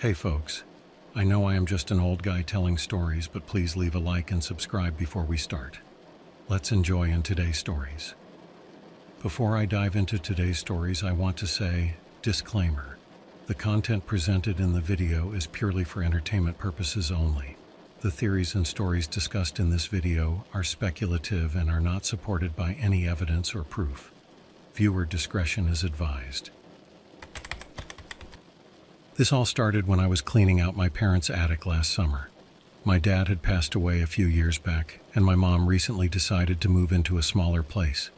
Hey folks, I know I am just an old guy telling stories, but please leave a like and subscribe before we start. Let's enjoy in today's stories. Before I dive into today's stories, I want to say, disclaimer. The content presented in the video is purely for entertainment purposes only. The theories and stories discussed in this video are speculative and are not supported by any evidence or proof. Viewer discretion is advised. This all started when I was cleaning out my parents' attic last summer. My dad had passed away a few years back, and my mom recently decided to move into a smaller place.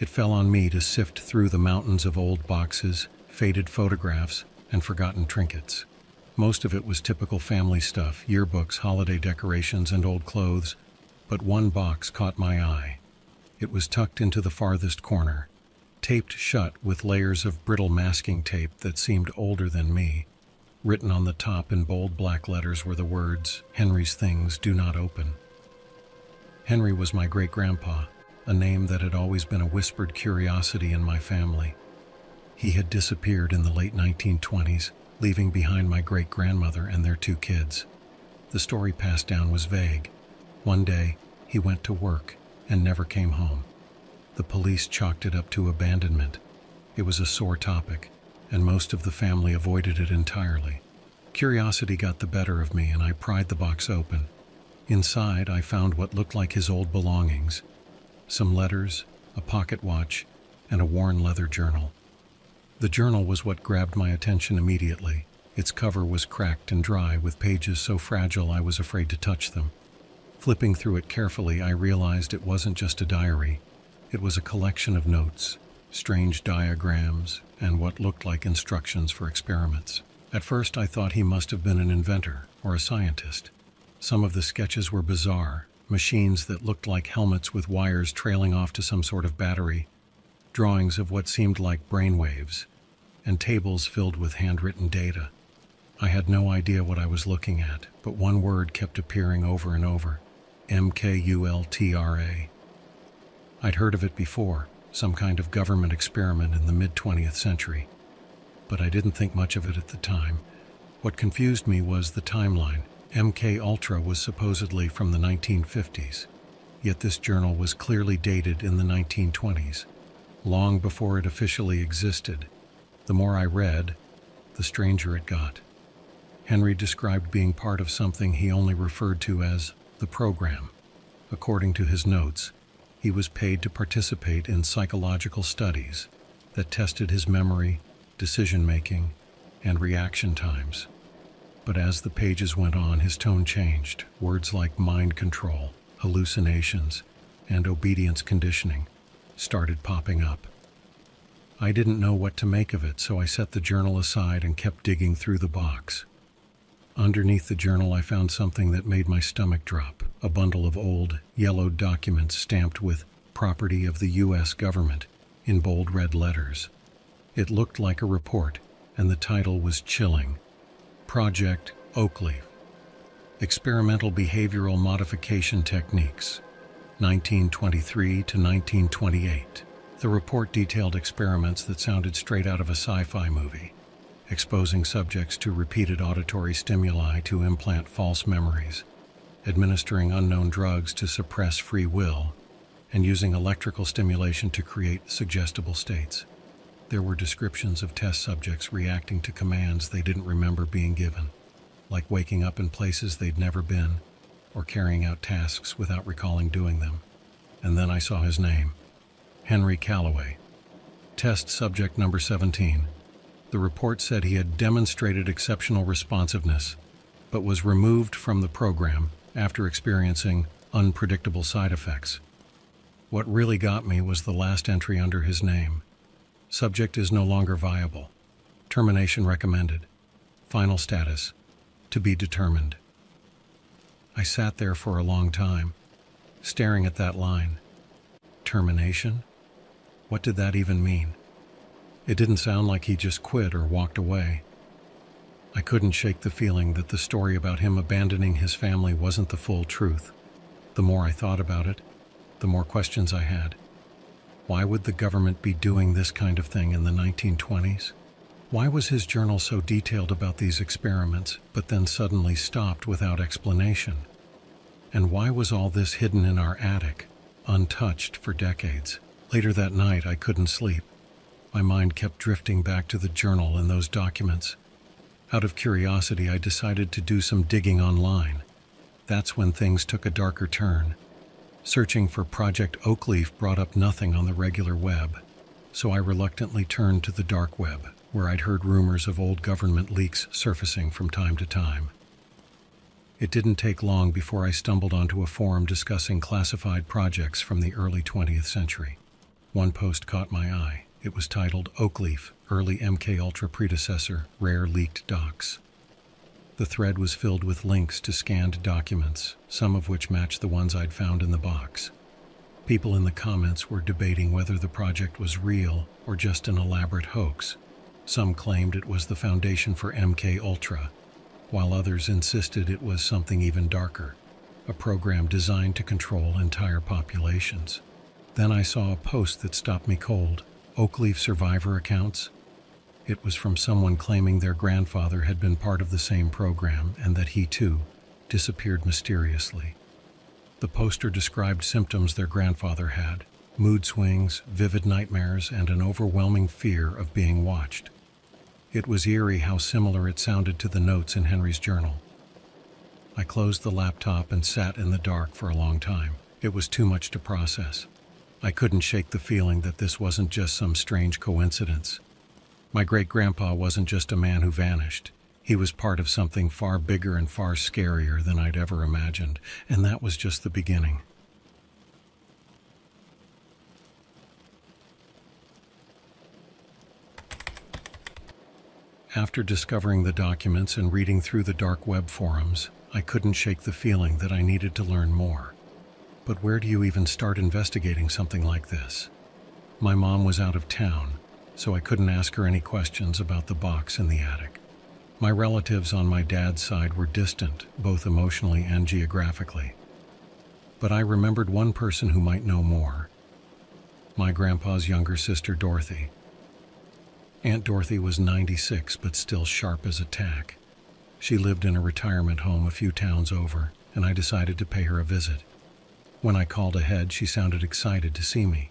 It fell on me to sift through the mountains of old boxes, faded photographs, and forgotten trinkets. Most of it was typical family stuff, yearbooks, holiday decorations, and old clothes, but one box caught my eye. It was tucked into the farthest corner, taped shut with layers of brittle masking tape that seemed older than me. Written on the top in bold black letters were the words, "Henry's things do not open." Henry was my great-grandpa, a name that had always been a whispered curiosity in my family. He had disappeared in the late 1920s, leaving behind my great-grandmother and their 2 kids. The story passed down was vague. One day, he went to work and never came home. The police chalked it up to abandonment. It was a sore topic, and most of the family avoided it entirely. Curiosity got the better of me, and I pried the box open. Inside, I found what looked like his old belongings: some letters, a pocket watch, and a worn leather journal. The journal was what grabbed my attention immediately. Its cover was cracked and dry, with pages so fragile I was afraid to touch them. Flipping through it carefully, I realized it wasn't just a diary. It was a collection of notes, strange diagrams, and what looked like instructions for experiments. At first, I thought he must have been an inventor or a scientist. Some of the sketches were bizarre: machines that looked like helmets with wires trailing off to some sort of battery, drawings of what seemed like brainwaves, and tables filled with handwritten data. I had no idea what I was looking at, but one word kept appearing over and over: MKULTRA. I'd heard of it before, some kind of government experiment in the mid-20th century, but I didn't think much of it at the time. What confused me was the timeline. MK Ultra was supposedly from the 1950s, yet this journal was clearly dated in the 1920s, long before it officially existed. The more I read, the stranger it got. Henry described being part of something he only referred to as the program. According to his notes, he was paid to participate in psychological studies that tested his memory, decision-making, and reaction times. But as the pages went on, his tone changed. Words like mind control, hallucinations, and obedience conditioning started popping up. I didn't know what to make of it, so I set the journal aside and kept digging through the box. Underneath the journal, I found something that made my stomach drop: a bundle of old, yellowed documents stamped with "Property of the U.S. Government" in bold red letters. It looked like a report, and the title was chilling: Project Oakleaf. Experimental Behavioral Modification Techniques, 1923 to 1928. The report detailed experiments that sounded straight out of a sci-fi movie, exposing subjects to repeated auditory stimuli to implant false memories, administering unknown drugs to suppress free will, and using electrical stimulation to create suggestible states. There were descriptions of test subjects reacting to commands they didn't remember being given, like waking up in places they'd never been, or carrying out tasks without recalling doing them. And then I saw his name: Henry Calloway. Test subject number 17. The report said he had demonstrated exceptional responsiveness, but was removed from the program after experiencing unpredictable side effects. What really got me was the last entry under his name: Subject is no longer viable. Termination recommended. Final status: to be determined. I sat there for a long time, staring at that line. Termination? What did that even mean? It didn't sound like he just quit or walked away. I couldn't shake the feeling that the story about him abandoning his family wasn't the full truth. The more I thought about it, the more questions I had. Why would the government be doing this kind of thing in the 1920s? Why was his journal so detailed about these experiments, but then suddenly stopped without explanation? And why was all this hidden in our attic, untouched for decades? Later that night, I couldn't sleep. My mind kept drifting back to the journal and those documents. Out of curiosity, I decided to do some digging online. That's when things took a darker turn. Searching for Project Oakleaf brought up nothing on the regular web, so I reluctantly turned to the dark web, where I'd heard rumors of old government leaks surfacing from time to time. It didn't take long before I stumbled onto a forum discussing classified projects from the early 20th century. One post caught my eye. It was titled Oakleaf, Early MKUltra Predecessor, Rare Leaked Docs. The thread was filled with links to scanned documents, some of which matched the ones I'd found in the box. People in the comments were debating whether the project was real or just an elaborate hoax. Some claimed it was the foundation for MKUltra, while others insisted it was something even darker, a program designed to control entire populations. Then I saw a post that stopped me cold. Oakleaf survivor accounts? It was from someone claiming their grandfather had been part of the same program and that he, too, disappeared mysteriously. The poster described symptoms their grandfather had: mood swings, vivid nightmares, and an overwhelming fear of being watched. It was eerie how similar it sounded to the notes in Henry's journal. I closed the laptop and sat in the dark for a long time. It was too much to process. I couldn't shake the feeling that this wasn't just some strange coincidence. My great-grandpa wasn't just a man who vanished. He was part of something far bigger and far scarier than I'd ever imagined, and that was just the beginning. After discovering the documents and reading through the dark web forums, I couldn't shake the feeling that I needed to learn more. But where do you even start investigating something like this? My mom was out of town, so I couldn't ask her any questions about the box in the attic. My relatives on my dad's side were distant, both emotionally and geographically. But I remembered one person who might know more. My grandpa's younger sister, Dorothy. Aunt Dorothy was 96, but still sharp as a tack. She lived in a retirement home a few towns over, and I decided to pay her a visit. When I called ahead, she sounded excited to see me.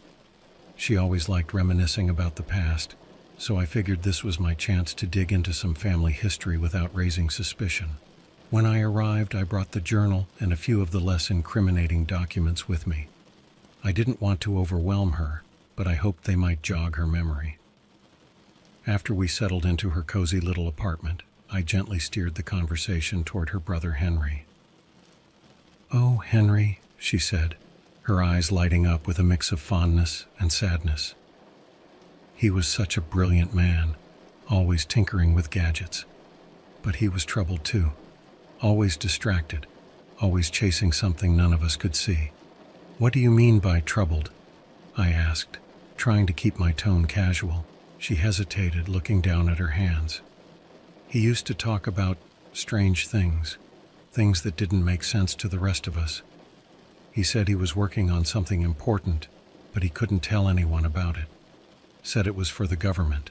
She always liked reminiscing about the past, so I figured this was my chance to dig into some family history without raising suspicion. When I arrived, I brought the journal and a few of the less incriminating documents with me. I didn't want to overwhelm her, but I hoped they might jog her memory. After we settled into her cozy little apartment, I gently steered the conversation toward her brother Henry. "Oh, Henry," she said, her eyes lighting up with a mix of fondness and sadness. "He was such a brilliant man, always tinkering with gadgets. But he was troubled too, always distracted, always chasing something none of us could see." "What do you mean by troubled?" I asked, trying to keep my tone casual. She hesitated, looking down at her hands. "He used to talk about strange things, things that didn't make sense to the rest of us. He said he was working on something important, but he couldn't tell anyone about it. Said it was for the government."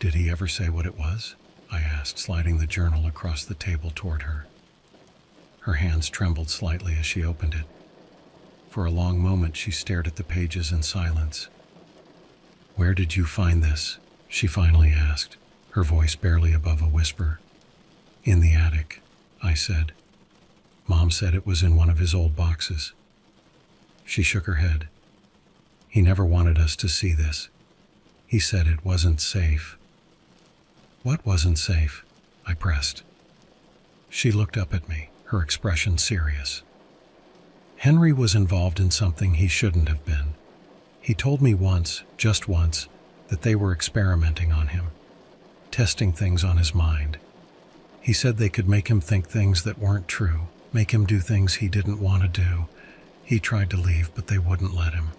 "Did he ever say what it was?" I asked, sliding the journal across the table toward her. Her hands trembled slightly as she opened it. For a long moment, she stared at the pages in silence. "Where did you find this?" she finally asked, her voice barely above a whisper. "In the attic," I said. "Mom said it was in one of his old boxes." She shook her head. "He never wanted us to see this. He said it wasn't safe." "What wasn't safe?" I pressed. She looked up at me, her expression serious. "Henry was involved in something he shouldn't have been. He told me once, just once, that they were experimenting on him, testing things on his mind. He said they could make him think things that weren't true, make him do things he didn't want to do. He tried to leave, but they wouldn't let him."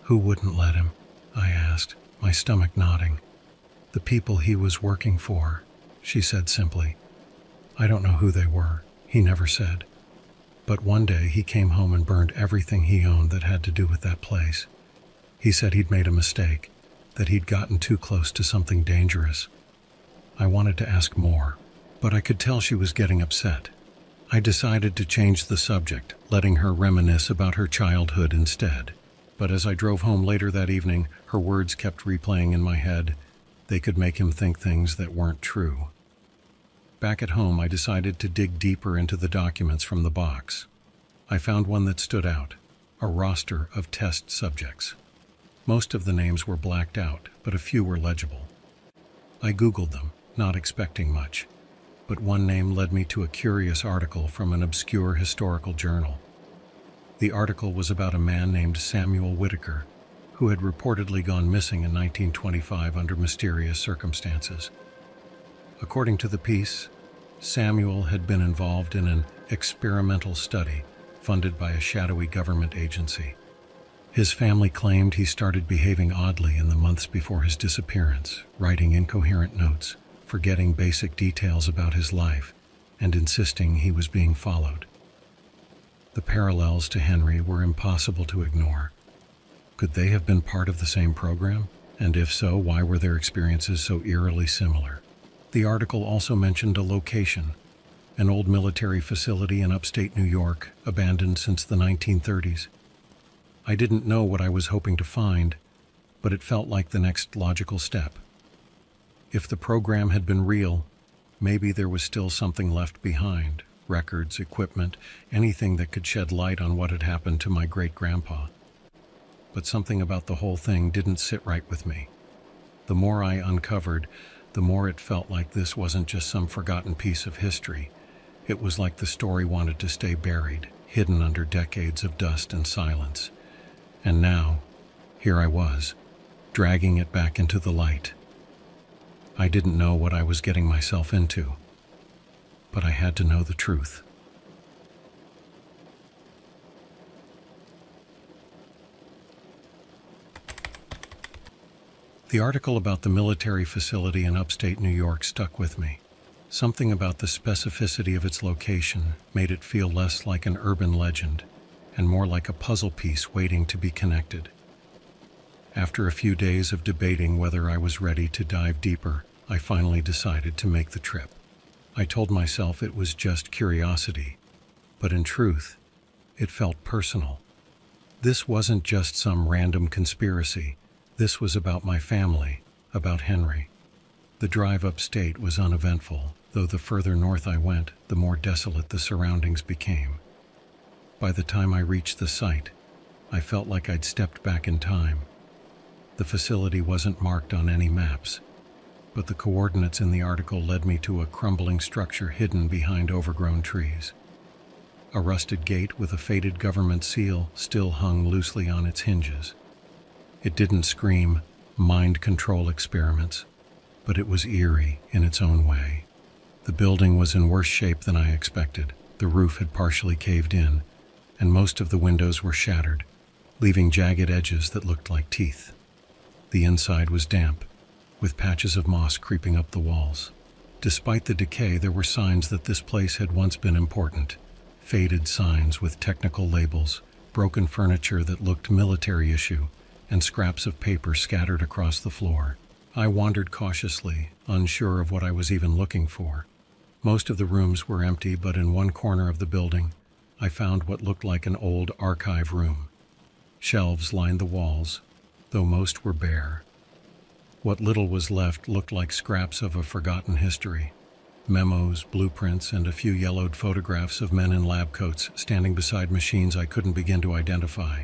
"Who wouldn't let him?" I asked, my stomach knotting. "The people he was working for," she said simply. "I don't know who they were," he never said. "But one day he came home and burned everything he owned that had to do with that place. He said he'd made a mistake. that he'd gotten too close to something dangerous. I wanted to ask more, but I could tell she was getting upset. I decided to change the subject, letting her reminisce about her childhood instead. But as I drove home later that evening, her words kept replaying in my head. They could make him think things that weren't true. Back at home, I decided to dig deeper into the documents from the box. I found one that stood out, a roster of test subjects. Most of the names were blacked out, but a few were legible. I Googled them, not expecting much, but one name led me to a curious article from an obscure historical journal. The article was about a man named Samuel Whitaker, who had reportedly gone missing in 1925 under mysterious circumstances. According to the piece, Samuel had been involved in an experimental study funded by a shadowy government agency. His family claimed he started behaving oddly in the months before his disappearance, writing incoherent notes, forgetting basic details about his life, and insisting he was being followed. The parallels to Henry were impossible to ignore. Could they have been part of the same program? And if so, why were their experiences so eerily similar? The article also mentioned a location, an old military facility in upstate New York, abandoned since the 1930s. I didn't know what I was hoping to find, but it felt like the next logical step. If the program had been real, maybe there was still something left behind. Records, equipment, anything that could shed light on what had happened to my great-grandpa. But something about the whole thing didn't sit right with me. The more I uncovered, the more it felt like this wasn't just some forgotten piece of history. It was like the story wanted to stay buried, hidden under decades of dust and silence. And now, here I was, dragging it back into the light. I didn't know what I was getting myself into, but I had to know the truth. The article about the military facility in upstate New York stuck with me. Something about the specificity of its location made it feel less like an urban legend and more like a puzzle piece waiting to be connected. After a few days of debating whether I was ready to dive deeper, I finally decided to make the trip. I told myself it was just curiosity, but in truth, it felt personal. This wasn't just some random conspiracy. This was about my family, about Henry. The drive upstate was uneventful, though the further north I went, the more desolate the surroundings became. By the time I reached the site, I felt like I'd stepped back in time. The facility wasn't marked on any maps, but the coordinates in the article led me to a crumbling structure hidden behind overgrown trees. A rusted gate with a faded government seal still hung loosely on its hinges. It didn't scream mind control experiments, but it was eerie in its own way. The building was in worse shape than I expected. The roof had partially caved in, and most of the windows were shattered, leaving jagged edges that looked like teeth. The inside was damp, with patches of moss creeping up the walls. Despite the decay, there were signs that this place had once been important. Faded signs with technical labels, broken furniture that looked military issue, and scraps of paper scattered across the floor. I wandered cautiously, unsure of what I was even looking for. Most of the rooms were empty, but in one corner of the building, I found what looked like an old archive room. Shelves lined the walls, though most were bare. What little was left looked like scraps of a forgotten history. Memos, blueprints, and a few yellowed photographs of men in lab coats standing beside machines I couldn't begin to identify.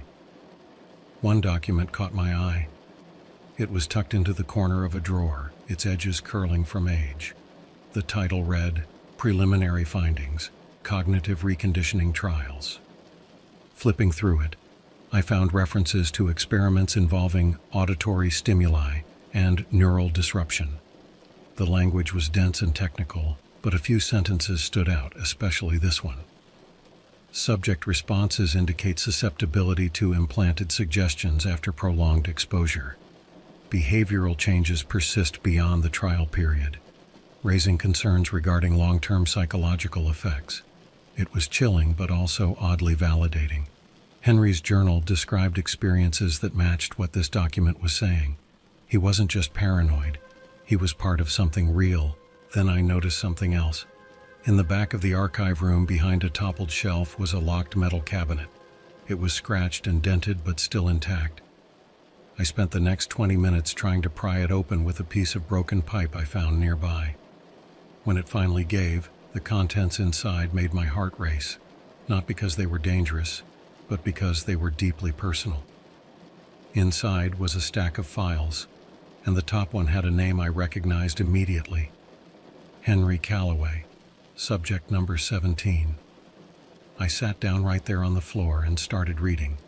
One document caught my eye. It was tucked into the corner of a drawer, its edges curling from age. The title read, Preliminary Findings, Cognitive Reconditioning Trials. Flipping through it, I found references to experiments involving auditory stimuli and neural disruption. The language was dense and technical, but a few sentences stood out, especially this one. Subject responses indicate susceptibility to implanted suggestions after prolonged exposure. Behavioral changes persist beyond the trial period, raising concerns regarding long-term psychological effects. It was chilling, but also oddly validating. Henry's journal described experiences that matched what this document was saying. He wasn't just paranoid, he was part of something real. Then I noticed something else. In the back of the archive room behind a toppled shelf was a locked metal cabinet. It was scratched and dented but still intact. I spent the next 20 minutes trying to pry it open with a piece of broken pipe I found nearby. When it finally gave, the contents inside made my heart race, not because they were dangerous, but because they were deeply personal. Inside was a stack of files, and the top one had a name I recognized immediately. Henry Calloway, subject number 17. I sat down right there on the floor and started reading.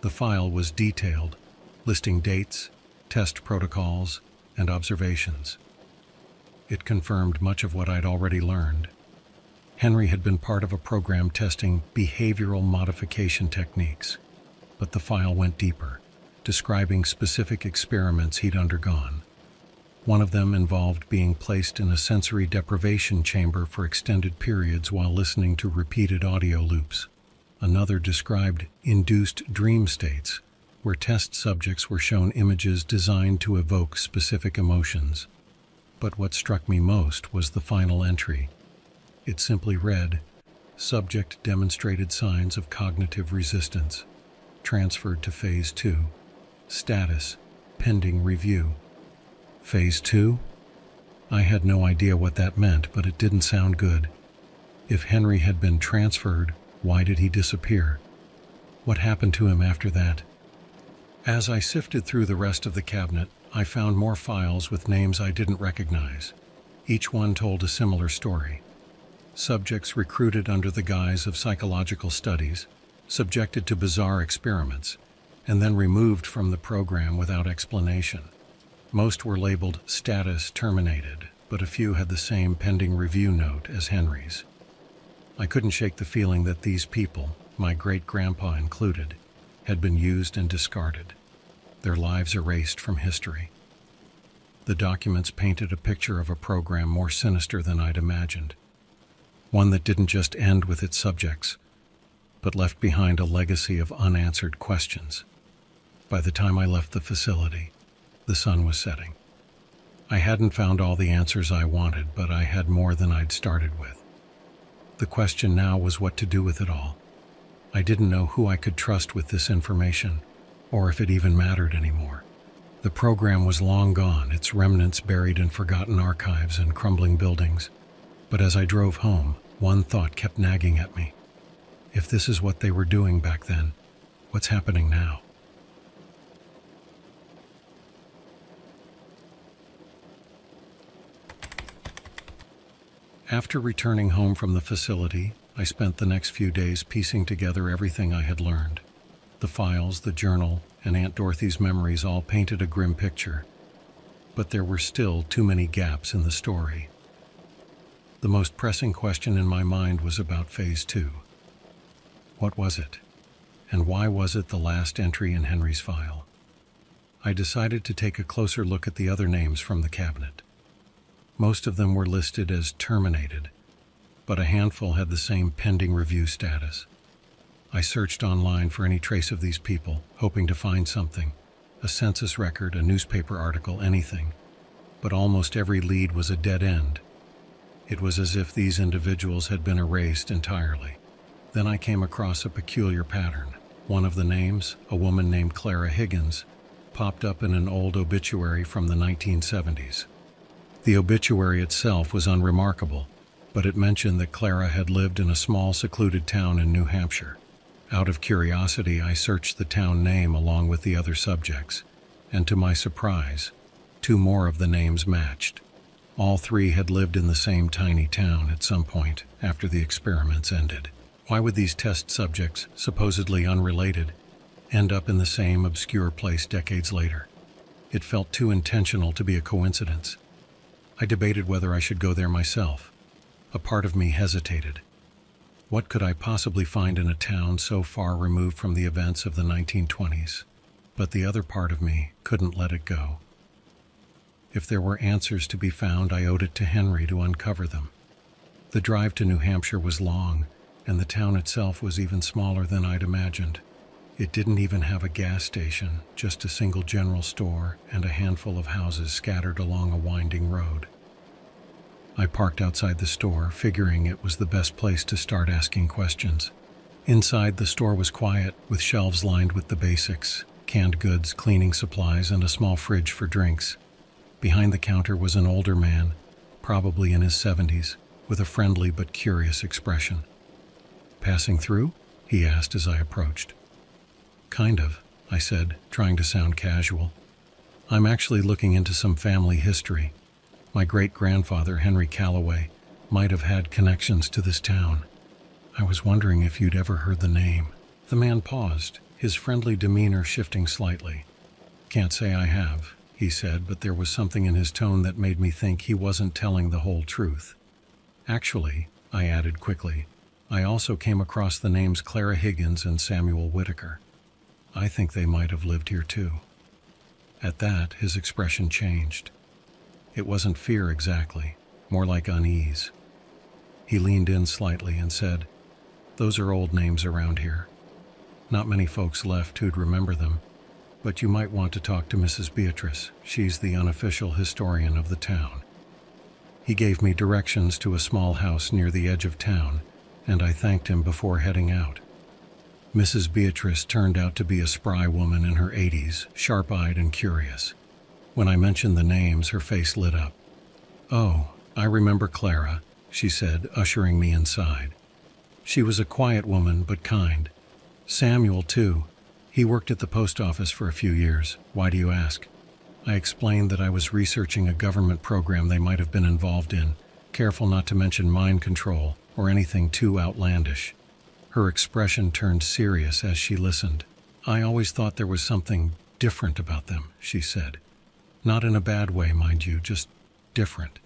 The file was detailed, listing dates, test protocols, and observations. It confirmed much of what I'd already learned. Henry had been part of a program testing behavioral modification techniques, but the file went deeper, describing specific experiments he'd undergone. One of them involved being placed in a sensory deprivation chamber for extended periods while listening to repeated audio loops. Another described induced dream states, where test subjects were shown images designed to evoke specific emotions. But what struck me most was the final entry. It simply read, "Subject demonstrated signs of cognitive resistance. Transferred to Phase 2. Status, pending review." Phase 2? I had no idea what that meant, but it didn't sound good. If Henry had been transferred, why did he disappear? What happened to him after that? As I sifted through the rest of the cabinet, I found more files with names I didn't recognize. Each one told a similar story. Subjects recruited under the guise of psychological studies, subjected to bizarre experiments, and then removed from the program without explanation. Most were labeled status terminated, but a few had the same pending review note as Henry's. I couldn't shake the feeling that these people, my great-grandpa included, had been used and discarded, their lives erased from history. The documents painted a picture of a program more sinister than I'd imagined, one that didn't just end with its subjects, but left behind a legacy of unanswered questions. By the time I left the facility, the sun was setting. I hadn't found all the answers I wanted, but I had more than I'd started with. The question now was what to do with it all. I didn't know who I could trust with this information, or if it even mattered anymore. The program was long gone, its remnants buried in forgotten archives and crumbling buildings. But as I drove home, one thought kept nagging at me. If this is what they were doing back then, what's happening now? After returning home from the facility, I spent the next few days piecing together everything I had learned. The files, the journal, and Aunt Dorothy's memories all painted a grim picture. But there were still too many gaps in the story. The most pressing question in my mind was about Phase 2. What was it? And why was it the last entry in Henry's file? I decided to take a closer look at the other names from the cabinet. Most of them were listed as terminated, but a handful had the same pending review status. I searched online for any trace of these people, hoping to find something, a census record, a newspaper article, anything. But almost every lead was a dead end. It was as if these individuals had been erased entirely. Then I came across a peculiar pattern. One of the names, a woman named Clara Higgins, popped up in an old obituary from the 1970s. The obituary itself was unremarkable, but it mentioned that Clara had lived in a small secluded town in New Hampshire. Out of curiosity, I searched the town name along with the other subjects, and to my surprise, 2 more of the names matched. All 3 had lived in the same tiny town at some point after the experiments ended. Why would these test subjects, supposedly unrelated, end up in the same obscure place decades later? It felt too intentional to be a coincidence. I debated whether I should go there myself. A part of me hesitated. What could I possibly find in a town so far removed from the events of the 1920s? But the other part of me couldn't let it go. If there were answers to be found, I owed it to Henry to uncover them. The drive to New Hampshire was long, and the town itself was even smaller than I'd imagined. It didn't even have a gas station, just a single general store and a handful of houses scattered along a winding road. I parked outside the store, figuring it was the best place to start asking questions. Inside, the store was quiet, with shelves lined with the basics: canned goods, cleaning supplies, and a small fridge for drinks. Behind the counter was an older man, probably in his 70s, with a friendly but curious expression. "Passing through?" he asked as I approached. "Kind of," I said, trying to sound casual. "I'm actually looking into some family history. My great-grandfather, Henry Calloway, might have had connections to this town. I was wondering if you'd ever heard the name." The man paused, his friendly demeanor shifting slightly. "Can't say I have," he said, but there was something in his tone that made me think he wasn't telling the whole truth. "Actually," I added quickly, "I also came across the names Clara Higgins and Samuel Whitaker. I think they might have lived here too." At that, his expression changed. It wasn't fear exactly, more like unease. He leaned in slightly and said, "Those are old names around here. Not many folks left who'd remember them, but you might want to talk to Mrs. Beatrice. She's the unofficial historian of the town." He gave me directions to a small house near the edge of town, and I thanked him before heading out. Mrs. Beatrice turned out to be a spry woman in her 80s, sharp-eyed and curious. When I mentioned the names, her face lit up. "Oh, I remember Clara," she said, ushering me inside. "She was a quiet woman, but kind. Samuel, too. He worked at the post office for a few years. Why do you ask?" I explained that I was researching a government program they might have been involved in, careful not to mention mind control or anything too outlandish. Her expression turned serious as she listened. "I always thought there was something different about them," she said. "Not in a bad way, mind you, just different.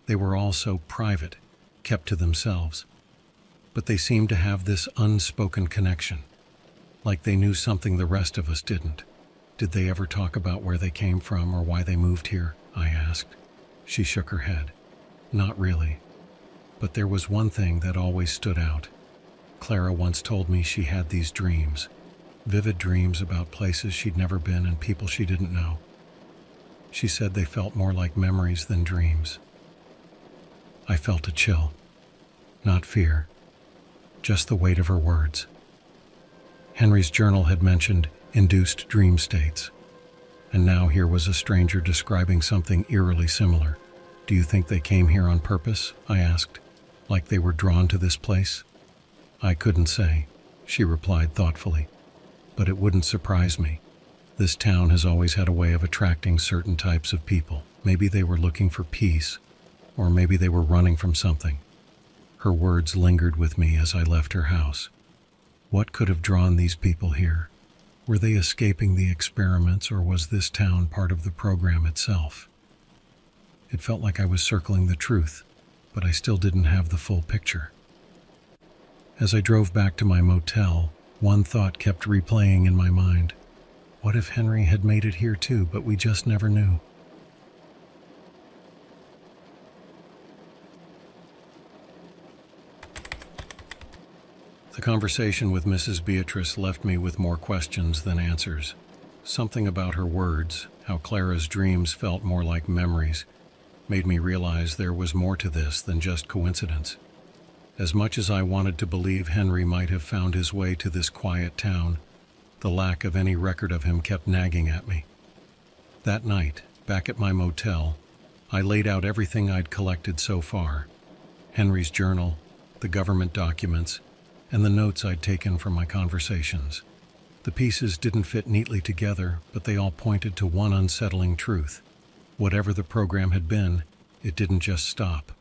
They were all so private, kept to themselves. But they seemed to have this unspoken connection, like they knew something the rest of us didn't." "Did they ever talk about where they came from or why they moved here?" I asked. She shook her head. "Not really. But there was one thing that always stood out. Clara once told me she had these dreams, vivid dreams about places she'd never been and people she didn't know. She said they felt more like memories than dreams." I felt a chill. Not fear, just the weight of her words. Henry's journal had mentioned induced dream states, and now here was a stranger describing something eerily similar. "Do you think they came here on purpose?" I asked, "like they were drawn to this place?" "I couldn't say," she replied thoughtfully, "but it wouldn't surprise me. This town has always had a way of attracting certain types of people. Maybe they were looking for peace, or maybe they were running from something." Her words lingered with me as I left her house. What could have drawn these people here? Were they escaping the experiments, or was this town part of the program itself? It felt like I was circling the truth, but I still didn't have the full picture. As I drove back to my motel, one thought kept replaying in my mind. What if Henry had made it here too, but we just never knew? The conversation with Mrs. Beatrice left me with more questions than answers. Something about her words, how Clara's dreams felt more like memories, made me realize there was more to this than just coincidence. As much as I wanted to believe Henry might have found his way to this quiet town, the lack of any record of him kept nagging at me. That night, back at my motel, I laid out everything I'd collected so far: Henry's journal, the government documents, and the notes I'd taken from my conversations. The pieces didn't fit neatly together, but they all pointed to one unsettling truth. Whatever the program had been, it didn't just stop.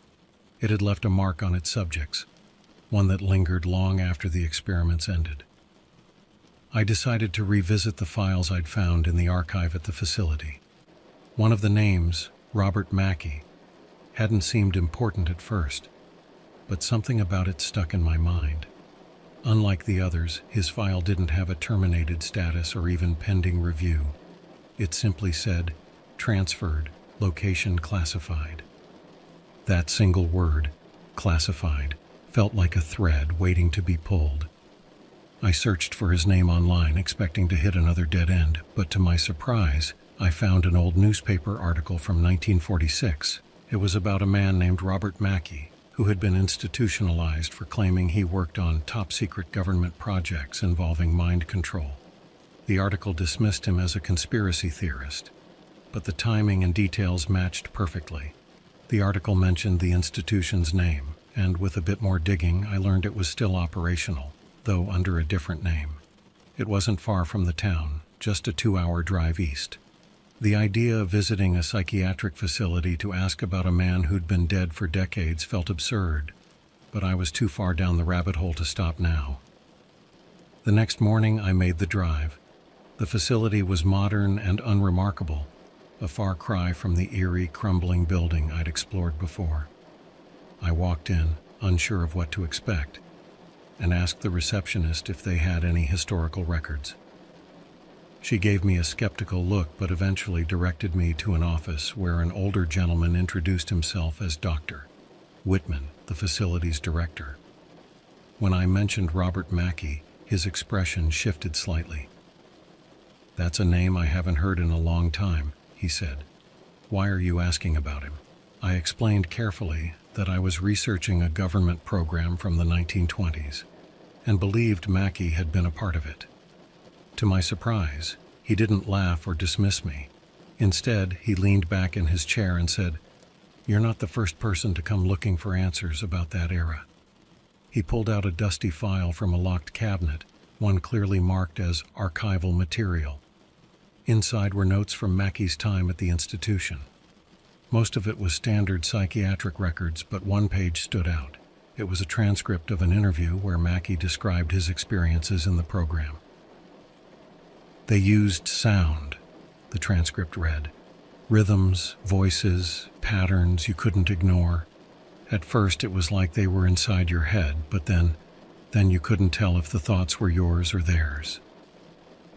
It had left a mark on its subjects, one that lingered long after the experiments ended. I decided to revisit the files I'd found in the archive at the facility. One of the names, Robert Mackey, hadn't seemed important at first, but something about it stuck in my mind. Unlike the others, his file didn't have a terminated status or even pending review. It simply said, transferred, location classified. That single word, classified, felt like a thread waiting to be pulled. I searched for his name online, expecting to hit another dead end, but to my surprise, I found an old newspaper article from 1946. It was about a man named Robert Mackey, who had been institutionalized for claiming he worked on top-secret government projects involving mind control. The article dismissed him as a conspiracy theorist, but the timing and details matched perfectly. The article mentioned the institution's name, and with a bit more digging, I learned it was still operational, though under a different name. It wasn't far from the town, just a 2-hour drive east. The idea of visiting a psychiatric facility to ask about a man who'd been dead for decades felt absurd, but I was too far down the rabbit hole to stop now. The next morning, I made the drive. The facility was modern and unremarkable, a far cry from the eerie, crumbling building I'd explored before. I walked in, unsure of what to expect, and asked the receptionist if they had any historical records. She gave me a skeptical look, but eventually directed me to an office where an older gentleman introduced himself as Dr. Whitman, the facility's director. When I mentioned Robert Mackey, his expression shifted slightly. "That's a name I haven't heard in a long time," he said. "Why are you asking about him?" I explained carefully that I was researching a government program from the 1920s and believed Mackey had been a part of it. To my surprise, he didn't laugh or dismiss me. Instead, he leaned back in his chair and said, "You're not the first person to come looking for answers about that era." He pulled out a dusty file from a locked cabinet, one clearly marked as archival material. Inside were notes from Mackey's time at the institution. Most of it was standard psychiatric records, but one page stood out. It was a transcript of an interview where Mackey described his experiences in the program. "They used sound," the transcript read. "Rhythms, voices, patterns you couldn't ignore. At first it was like they were inside your head, but then you couldn't tell if the thoughts were yours or theirs."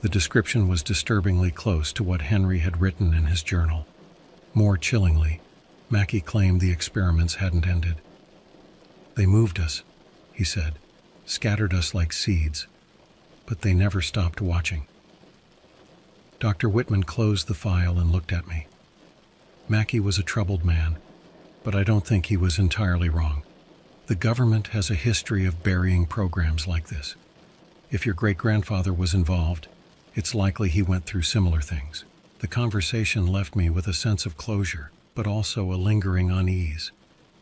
The description was disturbingly close to what Henry had written in his journal. More chillingly, Mackey claimed the experiments hadn't ended. "They moved us," he said, "scattered us like seeds, but they never stopped watching." Dr. Whitman closed the file and looked at me. Mackey was a troubled man, but I don't think he was entirely wrong. The government has a history of burying programs like this. If your great-grandfather was involved, it's likely he went through similar things. The conversation left me with a sense of closure, but also a lingering unease.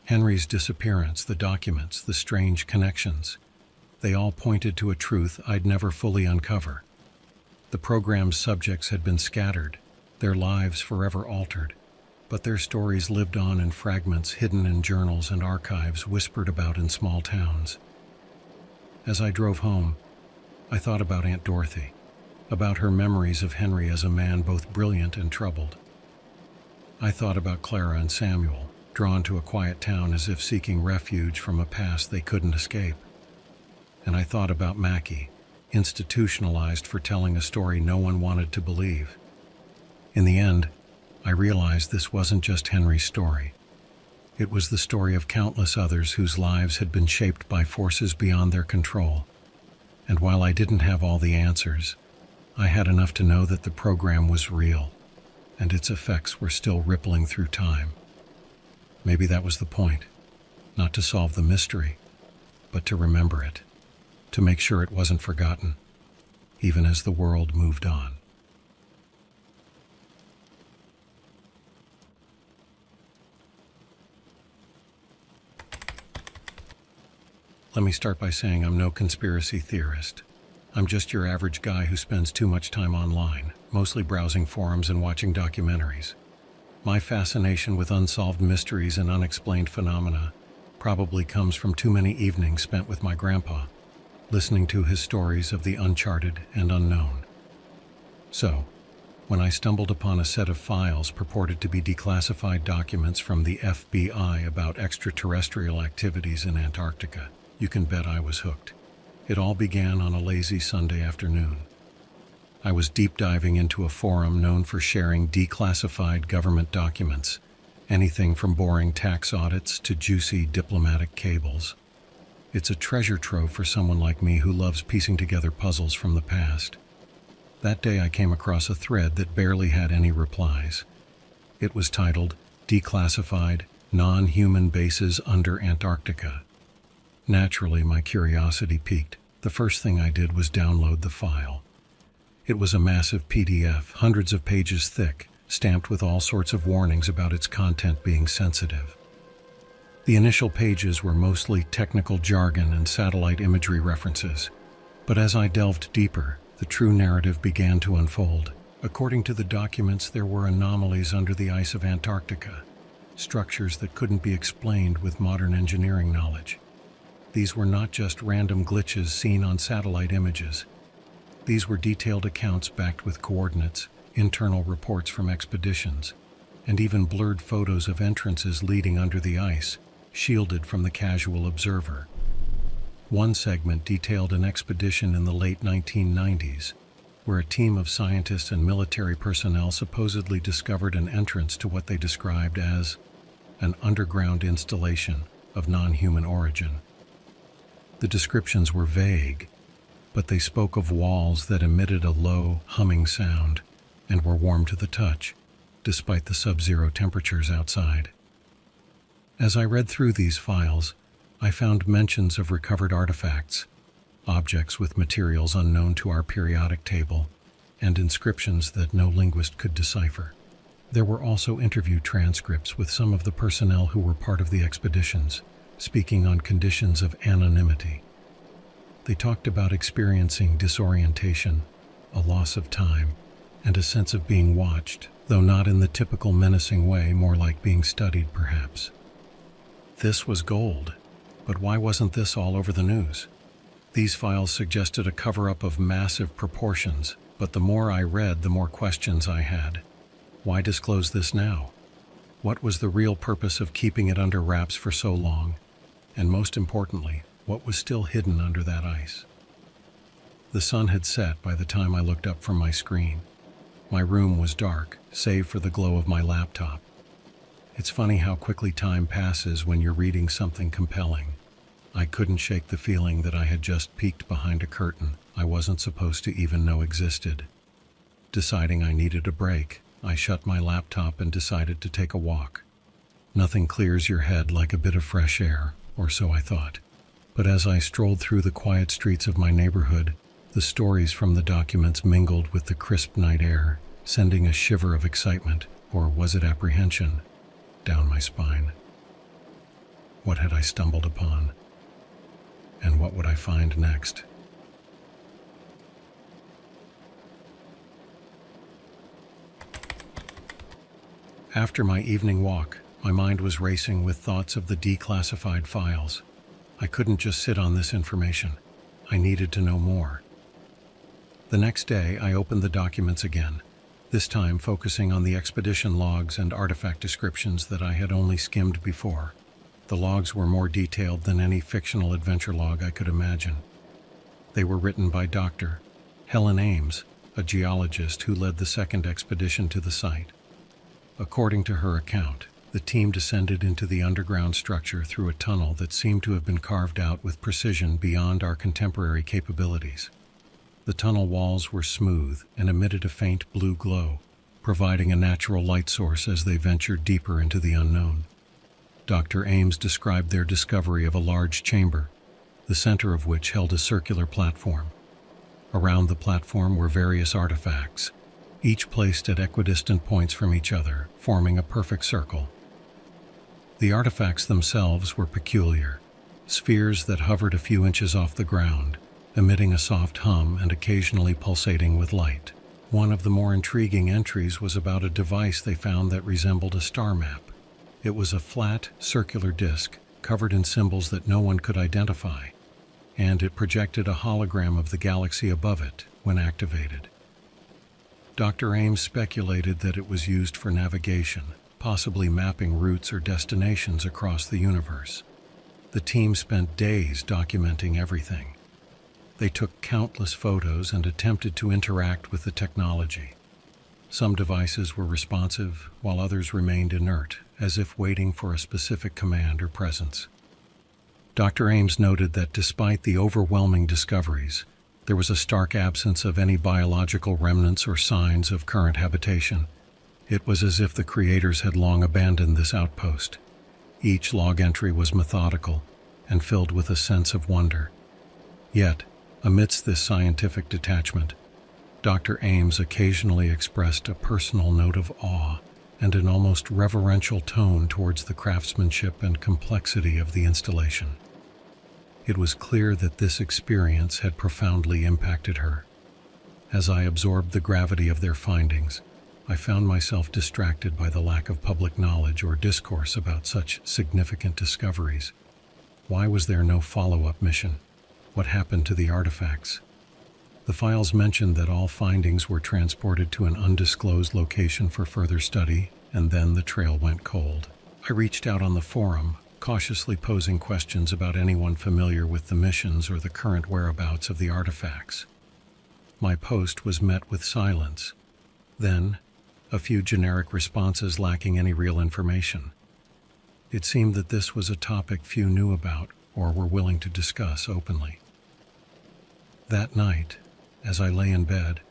Henry's disappearance, the documents, the strange connections, they all pointed to a truth I'd never fully uncover. The program's subjects had been scattered, their lives forever altered, but their stories lived on in fragments hidden in journals and archives whispered about in small towns. As I drove home, I thought about Aunt Dorothy, about her memories of Henry as a man both brilliant and troubled. I thought about Clara and Samuel, drawn to a quiet town as if seeking refuge from a past they couldn't escape. And I thought about Mackey, institutionalized for telling a story no one wanted to believe. In the end, I realized this wasn't just Henry's story. It was the story of countless others whose lives had been shaped by forces beyond their control. And while I didn't have all the answers, I had enough to know that the program was real, and its effects were still rippling through time. Maybe that was the point, not to solve the mystery, but to remember it, to make sure it wasn't forgotten, even as the world moved on. Let me start by saying I'm no conspiracy theorist. I'm just your average guy who spends too much time online, mostly browsing forums and watching documentaries. My fascination with unsolved mysteries and unexplained phenomena probably comes from too many evenings spent with my grandpa, listening to his stories of the uncharted and unknown. So, when I stumbled upon a set of files purported to be declassified documents from the FBI about extraterrestrial activities in Antarctica, you can bet I was hooked. It all began on a lazy Sunday afternoon. I was deep diving into a forum known for sharing declassified government documents, anything from boring tax audits to juicy diplomatic cables. It's a treasure trove for someone like me who loves piecing together puzzles from the past. That day I came across a thread that barely had any replies. It was titled, Declassified Non-Human Bases Under Antarctica. Naturally, my curiosity piqued. The first thing I did was download the file. It was a massive PDF, hundreds of pages thick, stamped with all sorts of warnings about its content being sensitive. The initial pages were mostly technical jargon and satellite imagery references, but as I delved deeper, the true narrative began to unfold. According to the documents, there were anomalies under the ice of Antarctica, structures that couldn't be explained with modern engineering knowledge. These were not just random glitches seen on satellite images. These were detailed accounts backed with coordinates, internal reports from expeditions, and even blurred photos of entrances leading under the ice, shielded from the casual observer. One segment detailed an expedition in the late 1990s, where a team of scientists and military personnel supposedly discovered an entrance to what they described as an underground installation of non-human origin. The descriptions were vague, but they spoke of walls that emitted a low, humming sound and were warm to the touch, despite the sub-zero temperatures outside. As I read through these files, I found mentions of recovered artifacts, objects with materials unknown to our periodic table, and inscriptions that no linguist could decipher. There were also interview transcripts with some of the personnel who were part of the expeditions, speaking on conditions of anonymity. They talked about experiencing disorientation, a loss of time, and a sense of being watched, though not in the typical menacing way, more like being studied perhaps. This was gold, but why wasn't this all over the news? These files suggested a cover-up of massive proportions, but the more I read, the more questions I had. Why disclose this now? What was the real purpose of keeping it under wraps for so long? And most importantly, what was still hidden under that ice? The sun had set by the time I looked up from my screen. My room was dark, save for the glow of my laptop. It's funny how quickly time passes when you're reading something compelling. I couldn't shake the feeling that I had just peeked behind a curtain I wasn't supposed to even know existed. Deciding I needed a break, I shut my laptop and decided to take a walk. Nothing clears your head like a bit of fresh air, or so I thought. But as I strolled through the quiet streets of my neighborhood, the stories from the documents mingled with the crisp night air, sending a shiver of excitement, or was it apprehension, down my spine. What had I stumbled upon? And what would I find next? After my evening walk, my mind was racing with thoughts of the declassified files. I couldn't just sit on this information. I needed to know more. The next day, I opened the documents again, this time focusing on the expedition logs and artifact descriptions that I had only skimmed before. The logs were more detailed than any fictional adventure log I could imagine. They were written by Dr. Helen Ames, a geologist who led the second expedition to the site. According to her account, the team descended into the underground structure through a tunnel that seemed to have been carved out with precision beyond our contemporary capabilities. The tunnel walls were smooth and emitted a faint blue glow, providing a natural light source as they ventured deeper into the unknown. Dr. Ames described their discovery of a large chamber, the center of which held a circular platform. Around the platform were various artifacts, each placed at equidistant points from each other, forming a perfect circle. The artifacts themselves were peculiar, spheres that hovered a few inches off the ground, emitting a soft hum and occasionally pulsating with light. One of the more intriguing entries was about a device they found that resembled a star map. It was a flat, circular disc, covered in symbols that no one could identify, and it projected a hologram of the galaxy above it when activated. Dr. Ames speculated that it was used for navigation, possibly mapping routes or destinations across the universe. The team spent days documenting everything. They took countless photos and attempted to interact with the technology. Some devices were responsive, while others remained inert, as if waiting for a specific command or presence. Dr. Ames noted that despite the overwhelming discoveries, there was a stark absence of any biological remnants or signs of current habitation. It was as if the creators had long abandoned this outpost. Each log entry was methodical and filled with a sense of wonder. Yet, amidst this scientific detachment, Dr. Ames occasionally expressed a personal note of awe and an almost reverential tone towards the craftsmanship and complexity of the installation. It was clear that this experience had profoundly impacted her. As I absorbed the gravity of their findings, I found myself distracted by the lack of public knowledge or discourse about such significant discoveries. Why was there no follow-up mission? What happened to the artifacts? The files mentioned that all findings were transported to an undisclosed location for further study, and then the trail went cold. I reached out on the forum, cautiously posing questions about anyone familiar with the missions or the current whereabouts of the artifacts. My post was met with silence. Then, a few generic responses lacking any real information. It seemed that this was a topic few knew about or were willing to discuss openly. That night, as I lay in bed,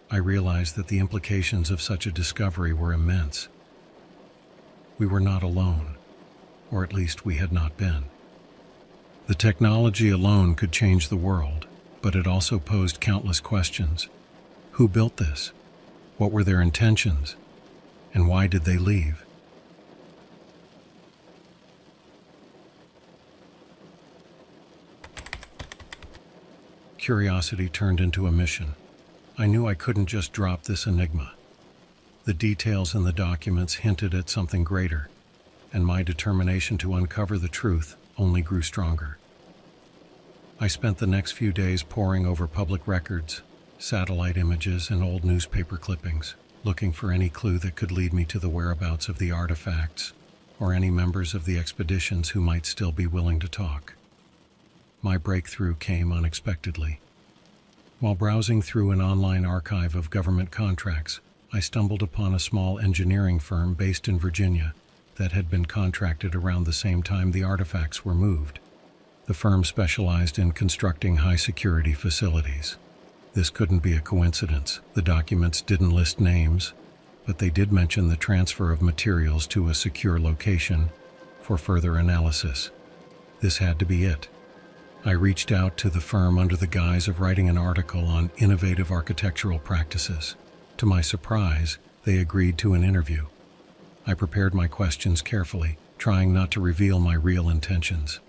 I realized that the implications of such a discovery were immense. We were not alone, or at least we had not been. The technology alone could change the world, but it also posed countless questions. Who built this? What were their intentions? And why did they leave? Curiosity turned into a mission. I knew I couldn't just drop this enigma. The details in the documents hinted at something greater, and my determination to uncover the truth only grew stronger. I spent the next few days poring over public records, satellite images, and old newspaper clippings, looking for any clue that could lead me to the whereabouts of the artifacts, or any members of the expeditions who might still be willing to talk. My breakthrough came unexpectedly. While browsing through an online archive of government contracts, I stumbled upon a small engineering firm based in Virginia that had been contracted around the same time the artifacts were moved. The firm specialized in constructing high-security facilities. This couldn't be a coincidence. The documents didn't list names, but they did mention the transfer of materials to a secure location for further analysis. This had to be it. I reached out to the firm under the guise of writing an article on innovative architectural practices. To my surprise, they agreed to an interview. I prepared my questions carefully, trying not to reveal my real intentions.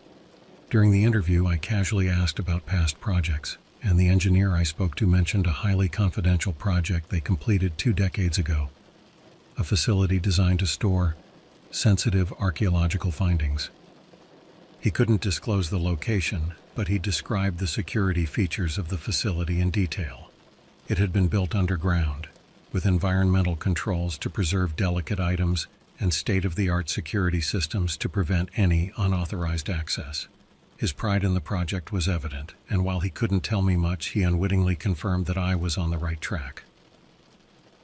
During the interview, I casually asked about past projects, and the engineer I spoke to mentioned a highly confidential project they completed 2 decades ago. A facility designed to store sensitive archaeological findings. He couldn't disclose the location, but he described the security features of the facility in detail. It had been built underground, with environmental controls to preserve delicate items and state-of-the-art security systems to prevent any unauthorized access. His pride in the project was evident, and while he couldn't tell me much, he unwittingly confirmed that I was on the right track.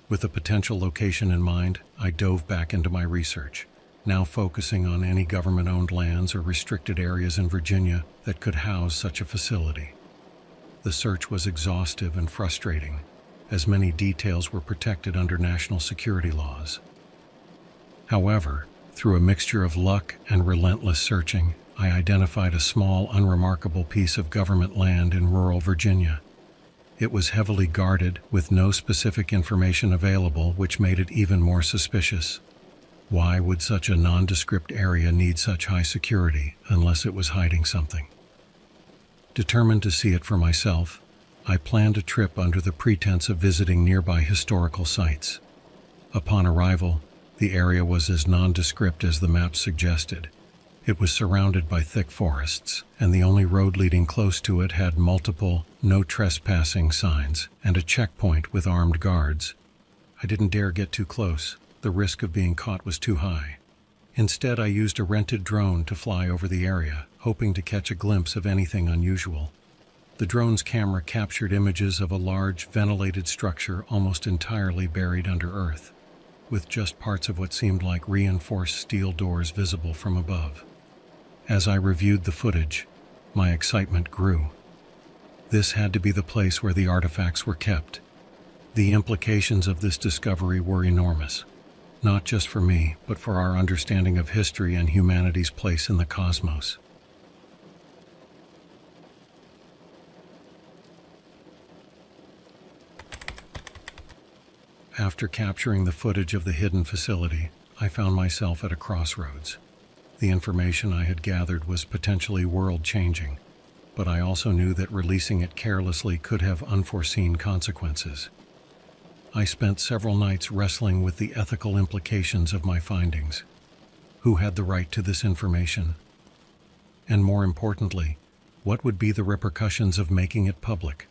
With the potential location in mind, I dove back into my research, now focusing on any government-owned lands or restricted areas in Virginia that could house such a facility. The search was exhaustive and frustrating, as many details were protected under national security laws. However, through a mixture of luck and relentless searching, I identified a small, unremarkable piece of government land in rural Virginia. It was heavily guarded, with no specific information available, which made it even more suspicious. Why would such a nondescript area need such high security unless it was hiding something? Determined to see it for myself, I planned a trip under the pretense of visiting nearby historical sites. Upon arrival, the area was as nondescript as the map suggested. It was surrounded by thick forests, and the only road leading close to it had multiple "no trespassing" signs and a checkpoint with armed guards. I didn't dare get too close. The risk of being caught was too high. Instead, I used a rented drone to fly over the area, hoping to catch a glimpse of anything unusual. The drone's camera captured images of a large, ventilated structure almost entirely buried under earth, with just parts of what seemed like reinforced steel doors visible from above. As I reviewed the footage, my excitement grew. This had to be the place where the artifacts were kept. The implications of this discovery were enormous, not just for me, but for our understanding of history and humanity's place in the cosmos. After capturing the footage of the hidden facility, I found myself at a crossroads. The information I had gathered was potentially world-changing, but I also knew that releasing it carelessly could have unforeseen consequences. I spent several nights wrestling with the ethical implications of my findings. Who had the right to this information? And more importantly, what would be the repercussions of making it public?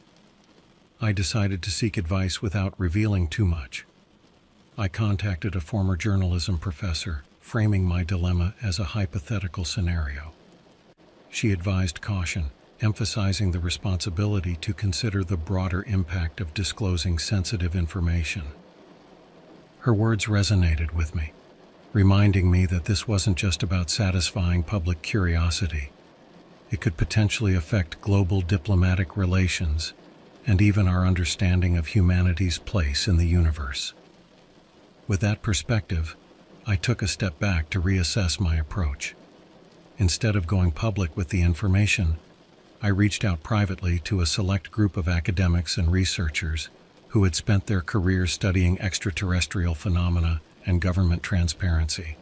I decided to seek advice without revealing too much. I contacted a former journalism professor, framing my dilemma as a hypothetical scenario. She advised caution, emphasizing the responsibility to consider the broader impact of disclosing sensitive information. Her words resonated with me, reminding me that this wasn't just about satisfying public curiosity. It could potentially affect global diplomatic relations and even our understanding of humanity's place in the universe. With that perspective, I took a step back to reassess my approach. Instead of going public with the information, I reached out privately to a select group of academics and researchers who had spent their careers studying extraterrestrial phenomena and government transparency.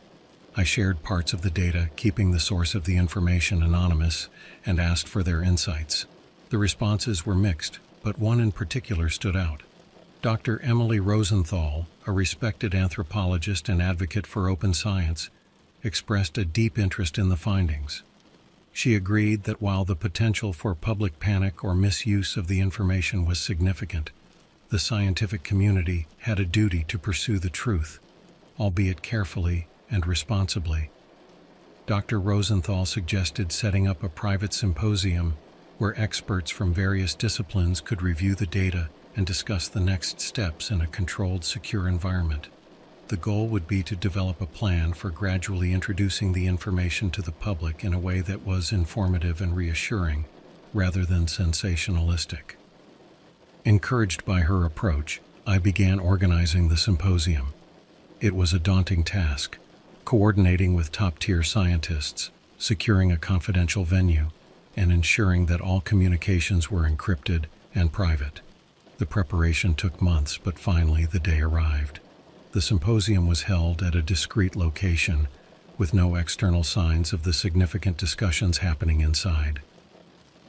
I shared parts of the data, keeping the source of the information anonymous, and asked for their insights. The responses were mixed, but one in particular stood out. Dr. Emily Rosenthal, a respected anthropologist and advocate for open science, expressed a deep interest in the findings. She agreed that while the potential for public panic or misuse of the information was significant, the scientific community had a duty to pursue the truth, albeit carefully and responsibly. Dr. Rosenthal suggested setting up a private symposium where experts from various disciplines could review the data and discuss the next steps in a controlled, secure environment. The goal would be to develop a plan for gradually introducing the information to the public in a way that was informative and reassuring, rather than sensationalistic. Encouraged by her approach, I began organizing the symposium. It was a daunting task, coordinating with top-tier scientists, securing a confidential venue, and ensuring that all communications were encrypted and private. The preparation took months, but finally the day arrived. The symposium was held at a discreet location, with no external signs of the significant discussions happening inside.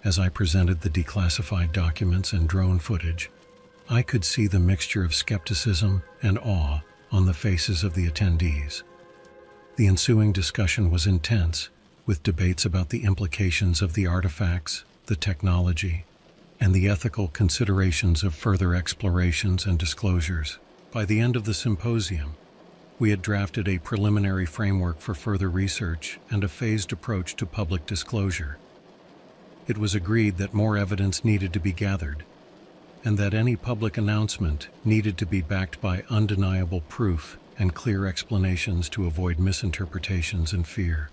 As I presented the declassified documents and drone footage, I could see the mixture of skepticism and awe on the faces of the attendees. The ensuing discussion was intense, with debates about the implications of the artifacts, the technology, and the ethical considerations of further explorations and disclosures. By the end of the symposium, we had drafted a preliminary framework for further research and a phased approach to public disclosure. It was agreed that more evidence needed to be gathered, and that any public announcement needed to be backed by undeniable proof and clear explanations to avoid misinterpretations and fear.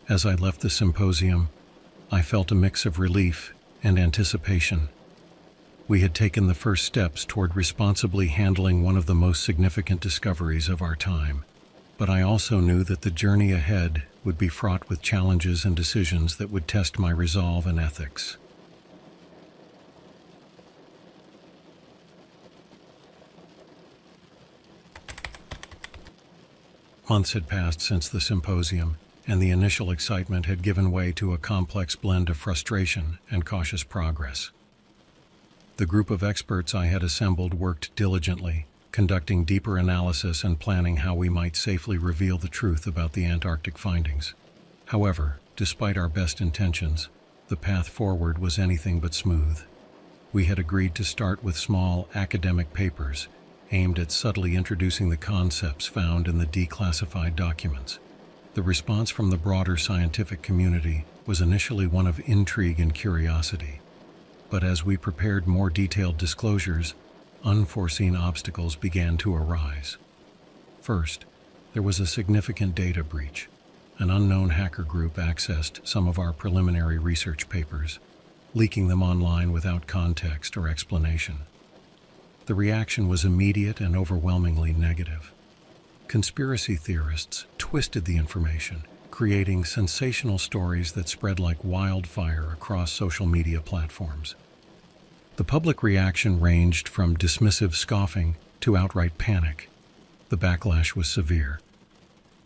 As I left the symposium, I felt a mix of relief and anticipation. We had taken the first steps toward responsibly handling one of the most significant discoveries of our time. But I also knew that the journey ahead would be fraught with challenges and decisions that would test my resolve and ethics. Months had passed since the symposium, and the initial excitement had given way to a complex blend of frustration and cautious progress. The group of experts I had assembled worked diligently, conducting deeper analysis and planning how we might safely reveal the truth about the Antarctic findings. However, despite our best intentions, the path forward was anything but smooth. We had agreed to start with small academic papers aimed at subtly introducing the concepts found in the declassified documents. The response from the broader scientific community was initially one of intrigue and curiosity. But as we prepared more detailed disclosures, unforeseen obstacles began to arise. First, there was a significant data breach. an unknown hacker group accessed some of our preliminary research papers, leaking them online without context or explanation. The reaction was immediate and overwhelmingly negative. Conspiracy theorists twisted the information, creating sensational stories that spread like wildfire across social media platforms. The public reaction ranged from dismissive scoffing to outright panic. The backlash was severe.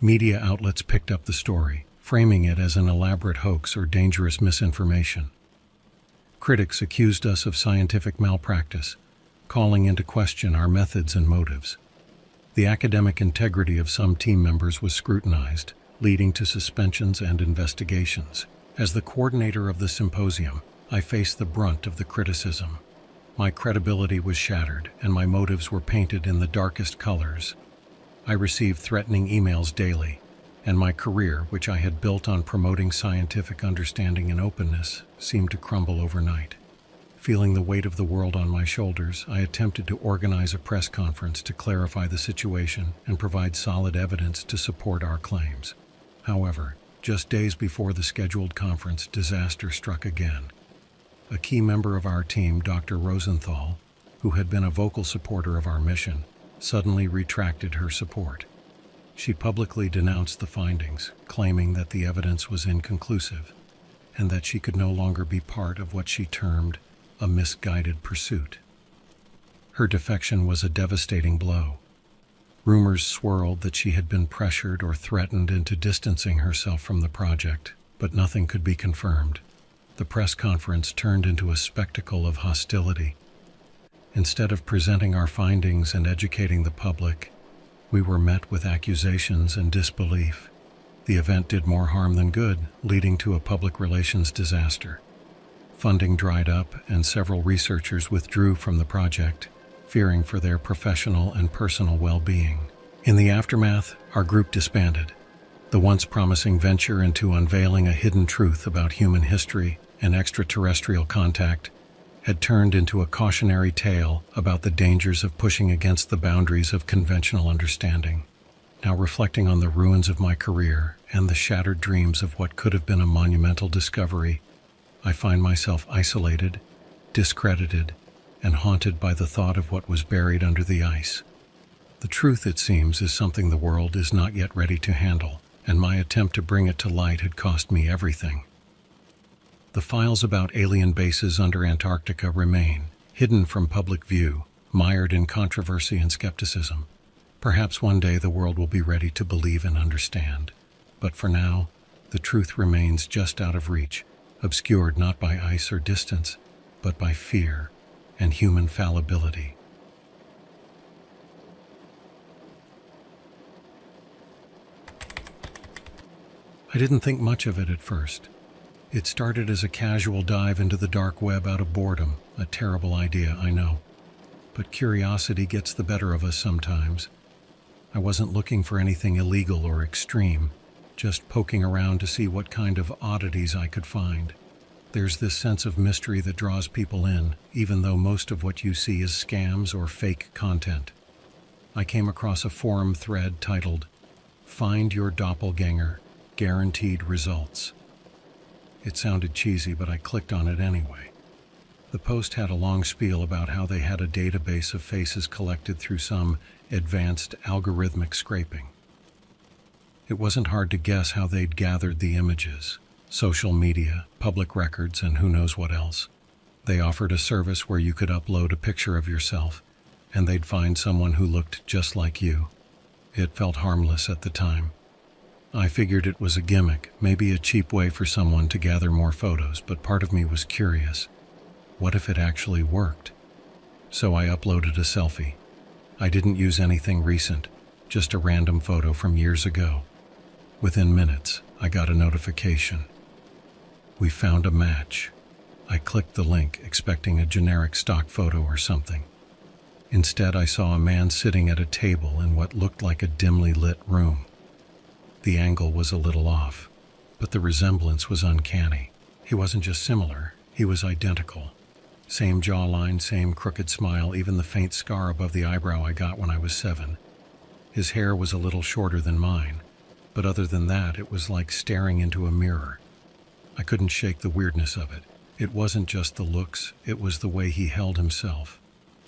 Media outlets picked up the story, framing it as an elaborate hoax or dangerous misinformation. Critics accused us of scientific malpractice, calling into question our methods and motives. The academic integrity of some team members was scrutinized, leading to suspensions and investigations. As the coordinator of the symposium, I faced the brunt of the criticism. My credibility was shattered, and my motives were painted in the darkest colors. I received threatening emails daily, and my career, which I had built on promoting scientific understanding and openness, seemed to crumble overnight. Feeling the weight of the world on my shoulders, I attempted to organize a press conference to clarify the situation and provide solid evidence to support our claims. However, just days before the scheduled conference, disaster struck again. A key member of our team, Dr. Rosenthal, who had been a vocal supporter of our mission, suddenly retracted her support. She publicly denounced the findings, claiming that the evidence was inconclusive and that she could no longer be part of what she termed a misguided pursuit. Her defection was a devastating blow. Rumors swirled that she had been pressured or threatened into distancing herself from the project, but nothing could be confirmed. The press conference turned into a spectacle of hostility. Instead of presenting our findings and educating the public, we were met with accusations and disbelief. The event did more harm than good, leading to a public relations disaster. Funding dried up, and several researchers withdrew from the project, fearing for their professional and personal well-being. In the aftermath, our group disbanded. The once promising venture into unveiling a hidden truth about human history and extraterrestrial contact had turned into a cautionary tale about the dangers of pushing against the boundaries of conventional understanding. Now, reflecting on the ruins of my career and the shattered dreams of what could have been a monumental discovery, I find myself isolated, discredited, and haunted by the thought of what was buried under the ice. The truth, it seems, is something the world is not yet ready to handle, and my attempt to bring it to light had cost me everything. The files about alien bases under Antarctica remain, hidden from public view, mired in controversy and skepticism. Perhaps one day the world will be ready to believe and understand. But for now, the truth remains just out of reach, obscured not by ice or distance, but by fear and human fallibility. I didn't think much of it at first. It started as a casual dive into the dark web out of boredom, a terrible idea, I know. But curiosity gets the better of us sometimes. I wasn't looking for anything illegal or extreme, just poking around to see what kind of oddities I could find. There's this sense of mystery that draws people in, even though most of what you see is scams or fake content. I came across a forum thread titled, "Find Your Doppelganger, Guaranteed Results." It sounded cheesy, but I clicked on it anyway. The post had a long spiel about how they had a database of faces collected through some advanced algorithmic scraping. It wasn't hard to guess how they'd gathered the images: social media, public records, and who knows what else. They offered a service where you could upload a picture of yourself, and they'd find someone who looked just like you. It felt harmless at the time. I figured it was a gimmick, maybe a cheap way for someone to gather more photos, but part of me was curious. What if it actually worked? So I uploaded a selfie. I didn't use anything recent, just a random photo from years ago. Within minutes, I got a notification. We found a match. I clicked the link, expecting a generic stock photo or something. Instead, I saw a man sitting at a table in what looked like a dimly lit room. The angle was a little off, but the resemblance was uncanny. He wasn't just similar, he was identical. Same jawline, same crooked smile, even the faint scar above the eyebrow I got when I was 7. His hair was a little shorter than mine, but other than that, it was like staring into a mirror. I couldn't shake the weirdness of it. It wasn't just the looks, it was the way he held himself,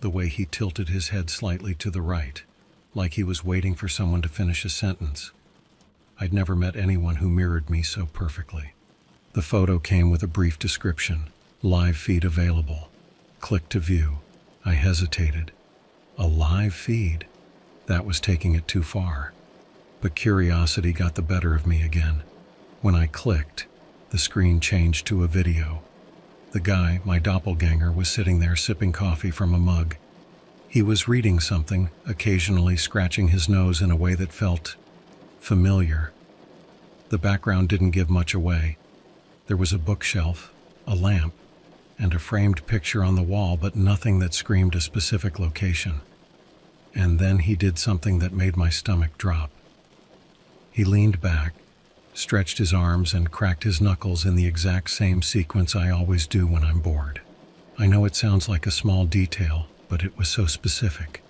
the way he tilted his head slightly to the right, like he was waiting for someone to finish a sentence. I'd never met anyone who mirrored me so perfectly. The photo came with a brief description, live feed available. Click to view. I hesitated. A live feed? That was taking it too far. But curiosity got the better of me again. When I clicked, the screen changed to a video. The guy, my doppelganger, was sitting there sipping coffee from a mug. He was reading something, occasionally scratching his nose in a way that felt familiar. The background didn't give much away. There was a bookshelf, a lamp, and a framed picture on the wall, but nothing that screamed a specific location. And then he did something that made my stomach drop. He leaned back, stretched his arms, and cracked his knuckles in the exact same sequence I always do when I'm bored. I know it sounds like a small detail, but it was so specific.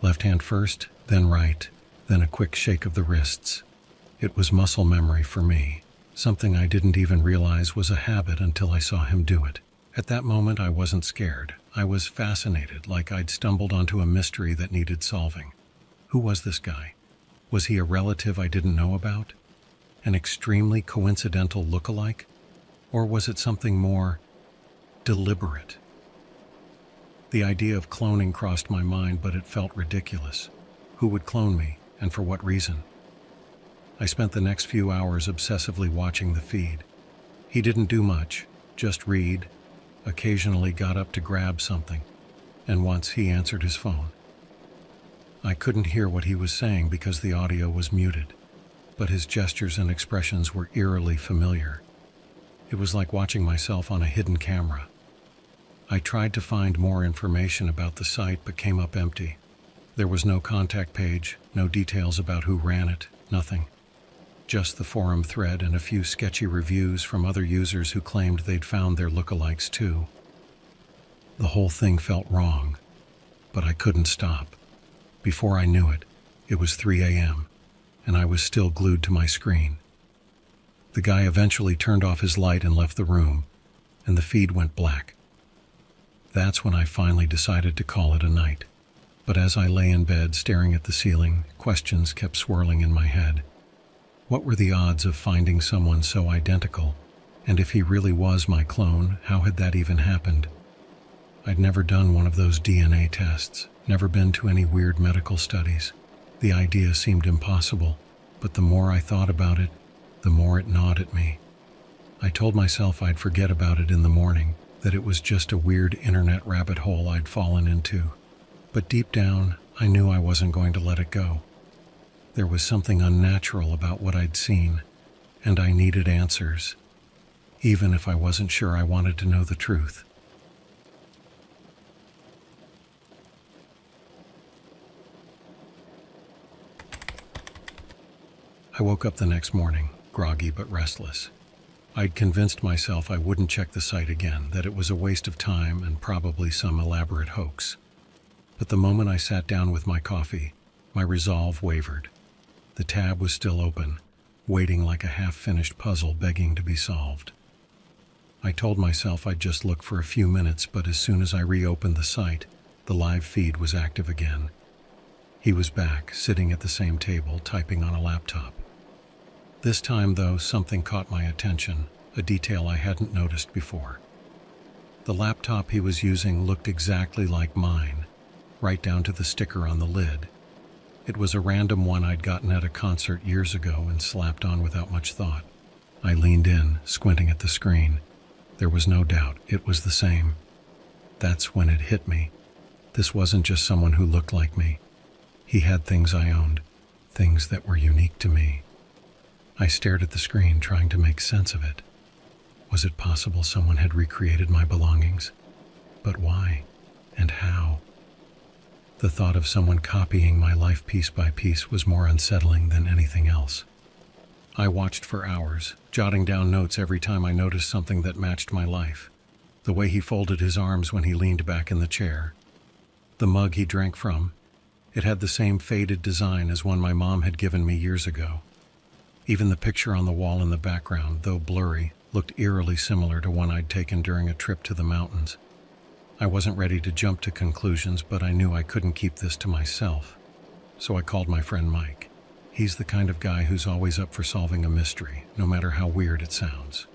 Left hand first, then right, then a quick shake of the wrists. It was muscle memory for me, something I didn't even realize was a habit until I saw him do it. At that moment, I wasn't scared. I was fascinated, like I'd stumbled onto a mystery that needed solving. Who was this guy? Was he a relative I didn't know about? An extremely coincidental look-alike? Or was it something more deliberate? The idea of cloning crossed my mind, but it felt ridiculous. Who would clone me, and for what reason? I spent the next few hours obsessively watching the feed. He didn't do much, just read, occasionally got up to grab something, and once he answered his phone. I couldn't hear what he was saying because the audio was muted, but his gestures and expressions were eerily familiar. It was like watching myself on a hidden camera. I tried to find more information about the site but came up empty. There was no contact page, no details about who ran it, nothing. Just the forum thread and a few sketchy reviews from other users who claimed they'd found their lookalikes too. The whole thing felt wrong, but I couldn't stop. Before I knew it, it was 3 a.m., and I was still glued to my screen. The guy eventually turned off his light and left the room, and the feed went black. That's when I finally decided to call it a night. But as I lay in bed staring at the ceiling, questions kept swirling in my head. What were the odds of finding someone so identical? And if he really was my clone, how had that even happened? I'd never done one of those DNA tests, never been to any weird medical studies. The idea seemed impossible, but the more I thought about it, the more it gnawed at me. I told myself I'd forget about it in the morning, that it was just a weird internet rabbit hole I'd fallen into. But deep down, I knew I wasn't going to let it go. There was something unnatural about what I'd seen, and I needed answers, even if I wasn't sure I wanted to know the truth. I woke up the next morning, groggy but restless. I'd convinced myself I wouldn't check the site again, that it was a waste of time and probably some elaborate hoax. But the moment I sat down with my coffee, my resolve wavered. The tab was still open, waiting like a half-finished puzzle begging to be solved. I told myself I'd just look for a few minutes, but as soon as I reopened the site, the live feed was active again. He was back, sitting at the same table, typing on a laptop. This time, though, something caught my attention, a detail I hadn't noticed before. The laptop he was using looked exactly like mine, right down to the sticker on the lid. It was a random one I'd gotten at a concert years ago and slapped on without much thought. I leaned in, squinting at the screen. There was no doubt, it was the same. That's when it hit me. This wasn't just someone who looked like me. He had things I owned, things that were unique to me. I stared at the screen, trying to make sense of it. Was it possible someone had recreated my belongings? But why? And how? The thought of someone copying my life piece by piece was more unsettling than anything else. I watched for hours, jotting down notes every time I noticed something that matched my life. The way he folded his arms when he leaned back in the chair. The mug he drank from. It had the same faded design as one my mom had given me years ago. Even the picture on the wall in the background, though blurry, looked eerily similar to one I'd taken during a trip to the mountains. I wasn't ready to jump to conclusions, but I knew I couldn't keep this to myself. So I called my friend Mike. He's the kind of guy who's always up for solving a mystery, no matter how weird it sounds.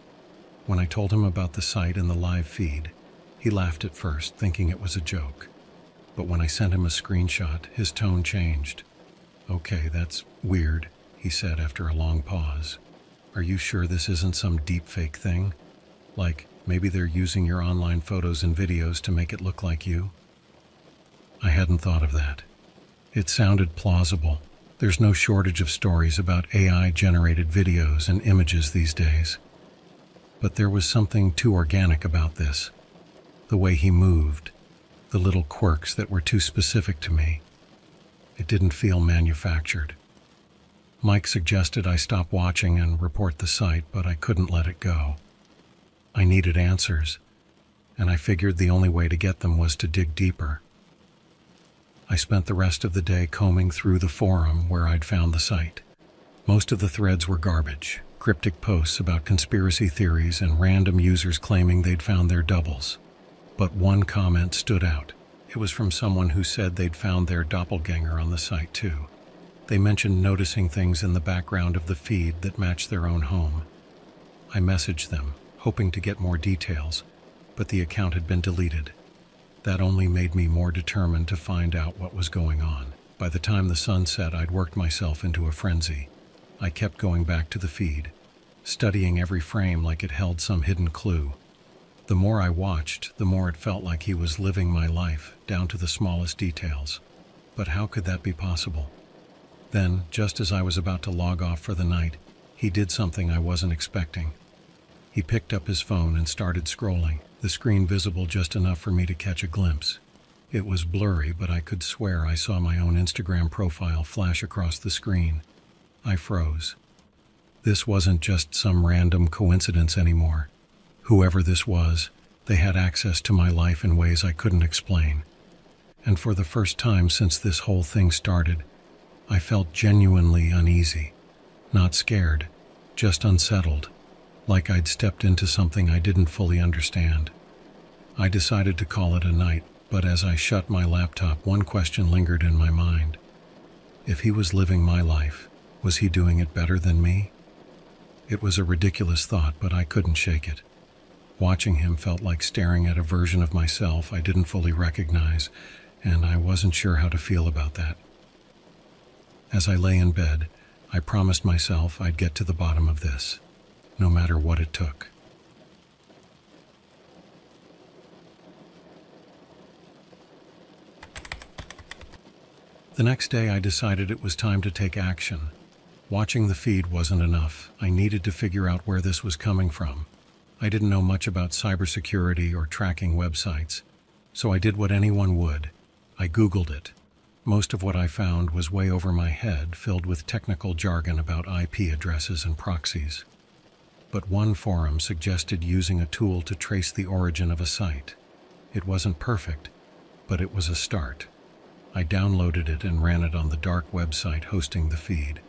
When I told him about the site and the live feed, he laughed at first, thinking it was a joke. But when I sent him a screenshot, his tone changed. "Okay, that's weird," he said after a long pause. "Are you sure this isn't some deepfake thing? Like, maybe they're using your online photos and videos to make it look like you?" I hadn't thought of that. It sounded plausible. There's no shortage of stories about AI-generated videos and images these days. But there was something too organic about this. The way he moved, the little quirks that were too specific to me. It didn't feel manufactured. Mike suggested I stop watching and report the site, but I couldn't let it go. I needed answers, and I figured the only way to get them was to dig deeper. I spent the rest of the day combing through the forum where I'd found the site. Most of the threads were garbage, cryptic posts about conspiracy theories and random users claiming they'd found their doubles. But one comment stood out. It was from someone who said they'd found their doppelganger on the site too. They mentioned noticing things in the background of the feed that matched their own home. I messaged them, hoping to get more details, but the account had been deleted. That only made me more determined to find out what was going on. By the time the sun set, I'd worked myself into a frenzy. I kept going back to the feed, studying every frame like it held some hidden clue. The more I watched, the more it felt like he was living my life, down to the smallest details. But how could that be possible? Then, just as I was about to log off for the night, he did something I wasn't expecting. He picked up his phone and started scrolling, the screen visible just enough for me to catch a glimpse. It was blurry, but I could swear I saw my own Instagram profile flash across the screen. I froze. This wasn't just some random coincidence anymore. Whoever this was, they had access to my life in ways I couldn't explain. And for the first time since this whole thing started, I felt genuinely uneasy. Not scared, just unsettled, like I'd stepped into something I didn't fully understand. I decided to call it a night, but as I shut my laptop, one question lingered in my mind. If he was living my life, was he doing it better than me? It was a ridiculous thought, but I couldn't shake it. Watching him felt like staring at a version of myself I didn't fully recognize, and I wasn't sure how to feel about that. As I lay in bed, I promised myself I'd get to the bottom of this, no matter what it took. The next day I decided it was time to take action. Watching the feed wasn't enough. I needed to figure out where this was coming from. I didn't know much about cybersecurity or tracking websites, so I did what anyone would. I Googled it. Most of what I found was way over my head, filled with technical jargon about IP addresses and proxies. But one forum suggested using a tool to trace the origin of a site. It wasn't perfect, but it was a start. I downloaded it and ran it on the dark website hosting the feed.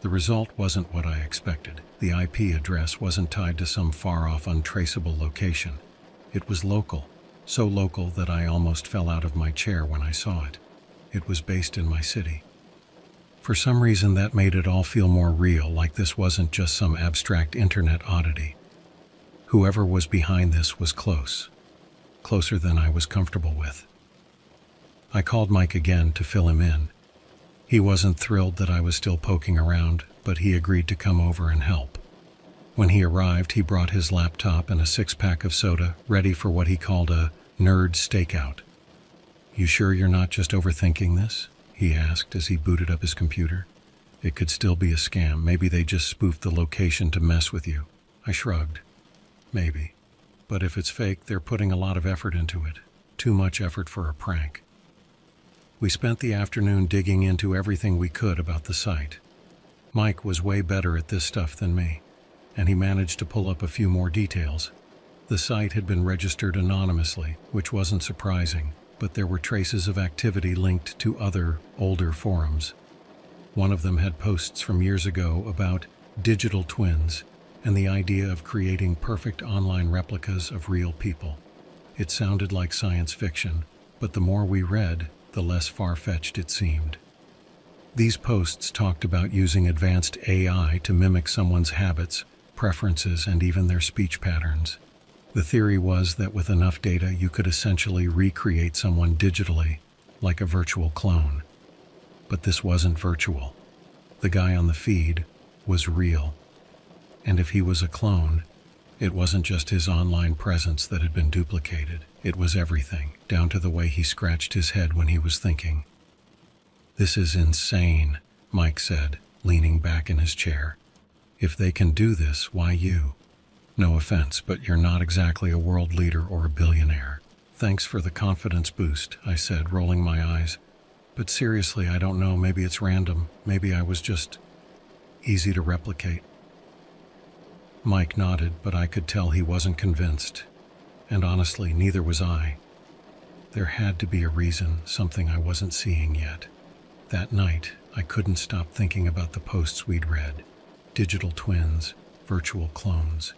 The result wasn't what I expected. The IP address wasn't tied to some far-off, untraceable location. It was local, so local that I almost fell out of my chair when I saw it. It was based in my city. For some reason, that made it all feel more real, like this wasn't just some abstract internet oddity. Whoever was behind this was close. Closer than I was comfortable with. I called Mike again to fill him in. He wasn't thrilled that I was still poking around, but he agreed to come over and help. When he arrived, he brought his laptop and a 6-pack of soda, ready for what he called a nerd stakeout. "You sure you're not just overthinking this?" he asked as he booted up his computer. "It could still be a scam. Maybe they just spoofed the location to mess with you." I shrugged. "Maybe. But if it's fake, they're putting a lot of effort into it. Too much effort for a prank." We spent the afternoon digging into everything we could about the site. Mike was way better at this stuff than me, and he managed to pull up a few more details. The site had been registered anonymously, which wasn't surprising, but there were traces of activity linked to other, older forums. One of them had posts from years ago about digital twins, and the idea of creating perfect online replicas of real people. It sounded like science fiction, but the more we read, the less far-fetched it seemed. These posts talked about using advanced AI to mimic someone's habits, preferences, and even their speech patterns. The theory was that with enough data, you could essentially recreate someone digitally, like a virtual clone. But this wasn't virtual. The guy on the feed was real. And if he was a clone, it wasn't just his online presence that had been duplicated. It was everything, down to the way he scratched his head when he was thinking. "This is insane," Mike said, leaning back in his chair. "If they can do this, why you? No offense, but you're not exactly a world leader or a billionaire." "Thanks for the confidence boost," I said, rolling my eyes. "But seriously, I don't know, maybe it's random. Maybe I was just easy to replicate." Mike nodded, but I could tell he wasn't convinced. And honestly, neither was I. There had to be a reason, something I wasn't seeing yet. That night, I couldn't stop thinking about the posts we'd read. Digital twins, virtual clones.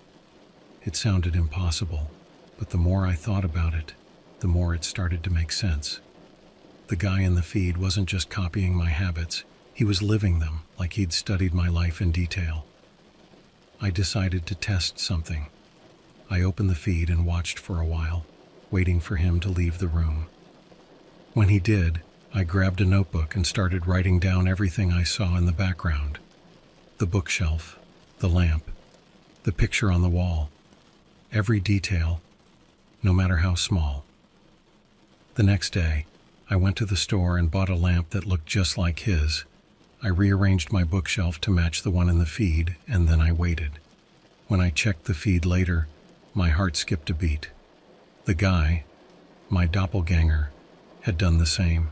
It sounded impossible, but the more I thought about it, the more it started to make sense. The guy in the feed wasn't just copying my habits, he was living them like he'd studied my life in detail. I decided to test something. I opened the feed and watched for a while, waiting for him to leave the room. When he did, I grabbed a notebook and started writing down everything I saw in the background. The bookshelf, the lamp, the picture on the wall. Every detail, no matter how small. The next day, I went to the store and bought a lamp that looked just like his. I rearranged my bookshelf to match the one in the feed, and then I waited. When I checked the feed later, my heart skipped a beat. The guy, my doppelganger, had done the same.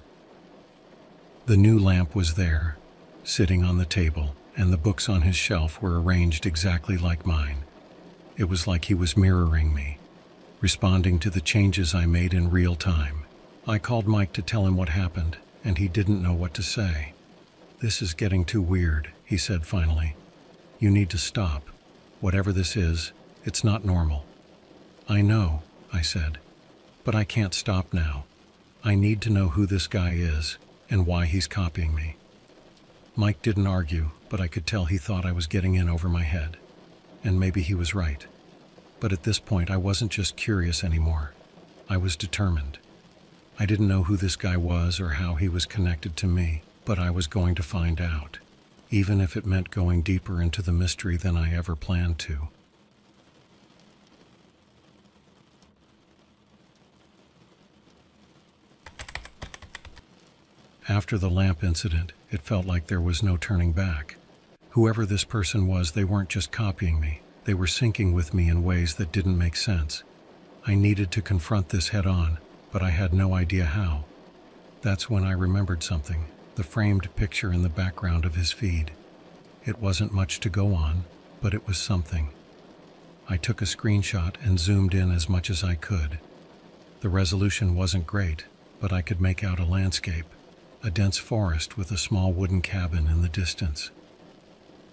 The new lamp was there, sitting on the table, and the books on his shelf were arranged exactly like mine. It was like he was mirroring me, responding to the changes I made in real time. I called Mike to tell him what happened, and he didn't know what to say. "This is getting too weird," he said finally. "You need to stop. Whatever this is, it's not normal." "I know," I said, "but I can't stop now. I need to know who this guy is and why he's copying me." Mike didn't argue, but I could tell he thought I was getting in over my head. And maybe he was right. But at this point, I wasn't just curious anymore. I was determined. I didn't know who this guy was or how he was connected to me, but I was going to find out, even if it meant going deeper into the mystery than I ever planned to. After the lamp incident, it felt like there was no turning back. Whoever this person was, they weren't just copying me. They were syncing with me in ways that didn't make sense. I needed to confront this head on, but I had no idea how. That's when I remembered something, the framed picture in the background of his feed. It wasn't much to go on, but it was something. I took a screenshot and zoomed in as much as I could. The resolution wasn't great, but I could make out a landscape, a dense forest with a small wooden cabin in the distance.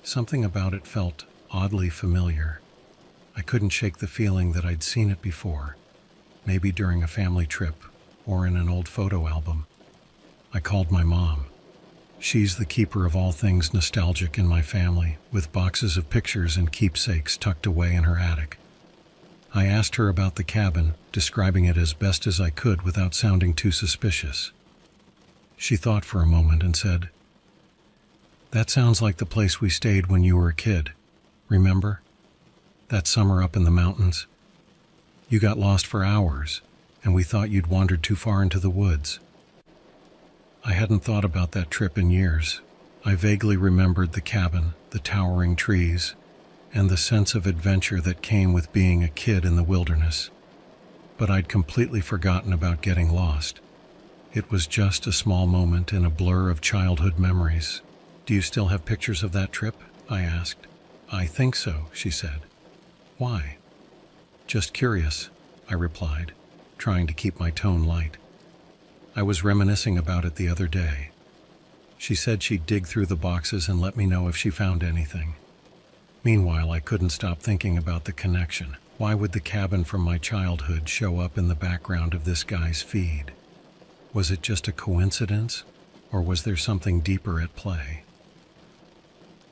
Something about it felt oddly familiar. I couldn't shake the feeling that I'd seen it before, maybe during a family trip or in an old photo album. I called my mom. She's the keeper of all things nostalgic in my family, with boxes of pictures and keepsakes tucked away in her attic. I asked her about the cabin, describing it as best as I could without sounding too suspicious. She thought for a moment and said, "That sounds like the place we stayed when you were a kid. Remember? That summer up in the mountains? You got lost for hours, and we thought you'd wandered too far into the woods." I hadn't thought about that trip in years. I vaguely remembered the cabin, the towering trees, and the sense of adventure that came with being a kid in the wilderness. But I'd completely forgotten about getting lost. It was just a small moment in a blur of childhood memories. "Do you still have pictures of that trip?" I asked. "I think so," she said. "Why?" "Just curious," I replied, trying to keep my tone light. I was reminiscing about it the other day. She said she'd dig through the boxes and let me know if she found anything. Meanwhile, I couldn't stop thinking about the connection. Why would the cabin from my childhood show up in the background of this guy's feed? Was it just a coincidence, or was there something deeper at play?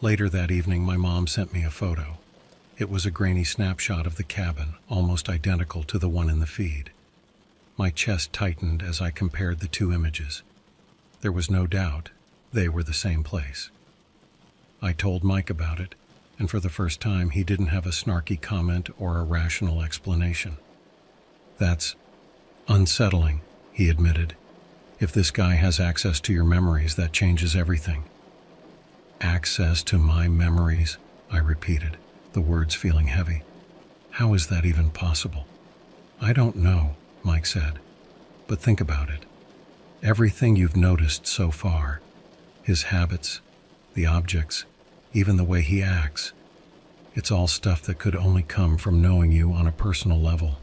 Later that evening, my mom sent me a photo. It was a grainy snapshot of the cabin, almost identical to the one in the feed. My chest tightened as I compared the two images. There was no doubt they were the same place. I told Mike about it, and for the first time he didn't have a snarky comment or a rational explanation. "That's unsettling," he admitted. "If this guy has access to your memories, that changes everything." "Access to my memories?" I repeated, the words feeling heavy. "How is that even possible?" "I don't know," Mike said, "but think about it. Everything you've noticed so far, his habits, the objects, even the way he acts, it's all stuff that could only come from knowing you on a personal level."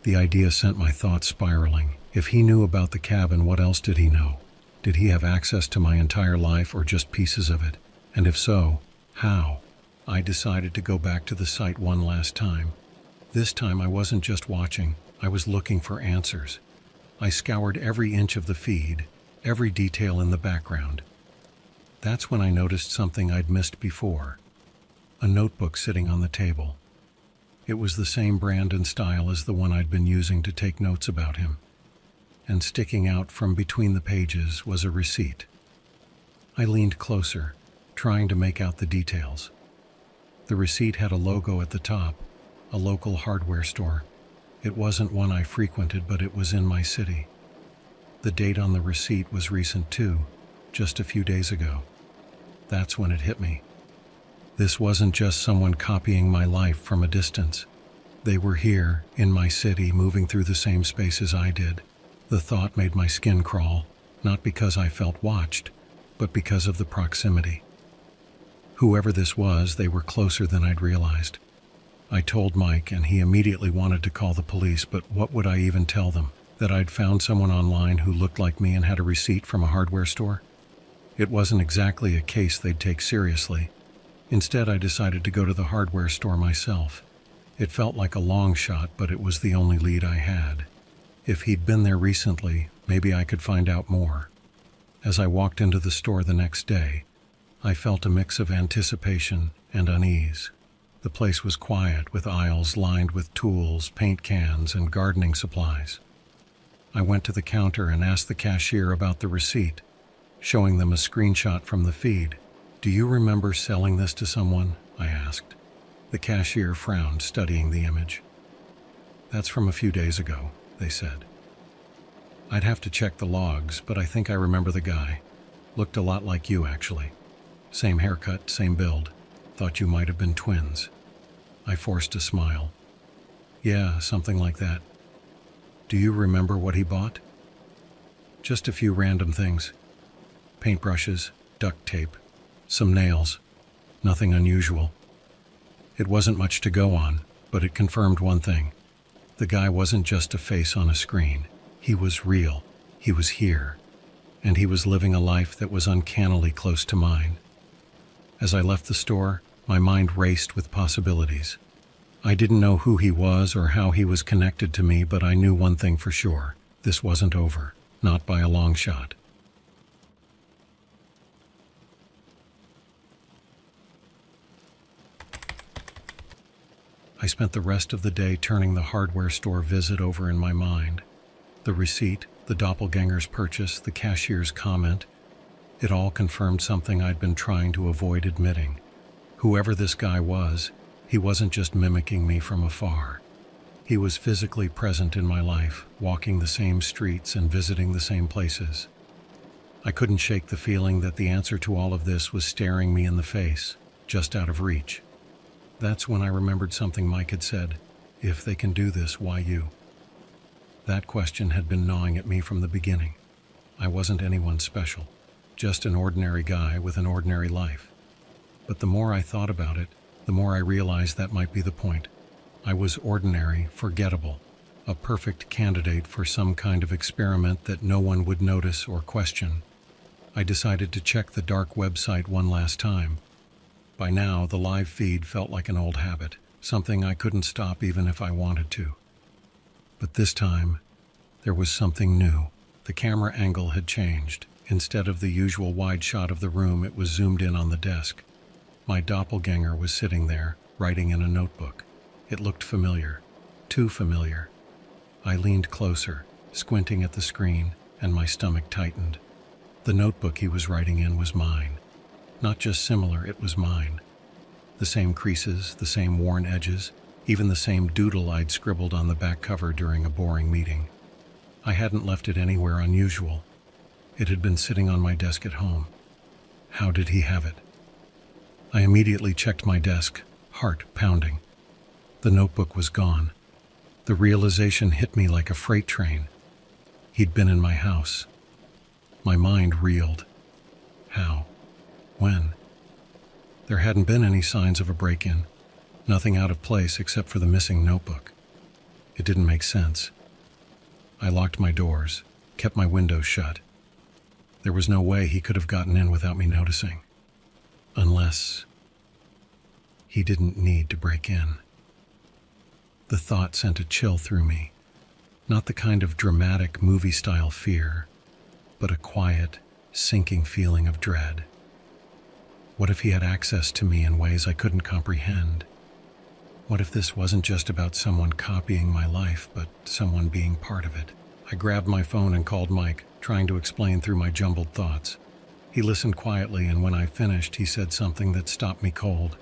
The idea sent my thoughts spiraling. If he knew about the cabin, what else did he know? Did he have access to my entire life or just pieces of it? And if so, how? I decided to go back to the site one last time. This time I wasn't just watching, I was looking for answers. I scoured every inch of the feed, every detail in the background. That's when I noticed something I'd missed before. A notebook sitting on the table. It was the same brand and style as the one I'd been using to take notes about him. And sticking out from between the pages was a receipt. I leaned closer, trying to make out the details. The receipt had a logo at the top, a local hardware store. It wasn't one I frequented, but it was in my city. The date on the receipt was recent too, just a few days ago. That's when it hit me. This wasn't just someone copying my life from a distance. They were here, in my city, moving through the same spaces I did. The thought made my skin crawl, not because I felt watched, but because of the proximity. Whoever this was, they were closer than I'd realized. I told Mike, and he immediately wanted to call the police, but what would I even tell them? That I'd found someone online who looked like me and had a receipt from a hardware store? It wasn't exactly a case they'd take seriously. Instead, I decided to go to the hardware store myself. It felt like a long shot, but it was the only lead I had. If he'd been there recently, maybe I could find out more. As I walked into the store the next day, I felt a mix of anticipation and unease. The place was quiet, with aisles lined with tools, paint cans, and gardening supplies. I went to the counter and asked the cashier about the receipt, showing them a screenshot from the feed. "Do you remember selling this to someone?" I asked. The cashier frowned, studying the image. "That's from a few days ago," they said. "I'd have to check the logs, but I think I remember the guy. Looked a lot like you, actually. Same haircut, same build. Thought you might have been twins." I forced a smile. "Yeah, something like that." "Do you remember what he bought?" "Just a few random things. Paintbrushes, duct tape, some nails. Nothing unusual." It wasn't much to go on, but it confirmed one thing. The guy wasn't just a face on a screen. He was real. He was here. And he was living a life that was uncannily close to mine. As I left the store, my mind raced with possibilities. I didn't know who he was or how he was connected to me, but I knew one thing for sure. This wasn't over. Not by a long shot. I spent the rest of the day turning the hardware store visit over in my mind. The receipt, the doppelganger's purchase, the cashier's comment, it all confirmed something I'd been trying to avoid admitting. Whoever this guy was, he wasn't just mimicking me from afar. He was physically present in my life, walking the same streets and visiting the same places. I couldn't shake the feeling that the answer to all of this was staring me in the face, just out of reach. That's when I remembered something Mike had said. If they can do this, why you? That question had been gnawing at me from the beginning. I wasn't anyone special, just an ordinary guy with an ordinary life. But the more I thought about it, the more I realized that might be the point. I was ordinary, forgettable, a perfect candidate for some kind of experiment that no one would notice or question. I decided to check the dark website one last time. By now, the live feed felt like an old habit, something I couldn't stop even if I wanted to. But this time, there was something new. The camera angle had changed. Instead of the usual wide shot of the room, it was zoomed in on the desk. My doppelganger was sitting there, writing in a notebook. It looked familiar. Too familiar. I leaned closer, squinting at the screen, and my stomach tightened. The notebook he was writing in was mine. Not just similar, it was mine. The same creases, the same worn edges, even the same doodle I'd scribbled on the back cover during a boring meeting. I hadn't left it anywhere unusual. It had been sitting on my desk at home. How did he have it? I immediately checked my desk, heart pounding. The notebook was gone. The realization hit me like a freight train. He'd been in my house. My mind reeled. How? When? There hadn't been any signs of a break-in. Nothing out of place except for the missing notebook. It didn't make sense. I locked my doors, kept my windows shut. There was no way he could have gotten in without me noticing. Unless he didn't need to break in. The thought sent a chill through me. Not the kind of dramatic movie-style fear, but a quiet, sinking feeling of dread. What if he had access to me in ways I couldn't comprehend? What if this wasn't just about someone copying my life, but someone being part of it? I grabbed my phone and called Mike, trying to explain through my jumbled thoughts. He listened quietly, and when I finished, he said something that stopped me cold.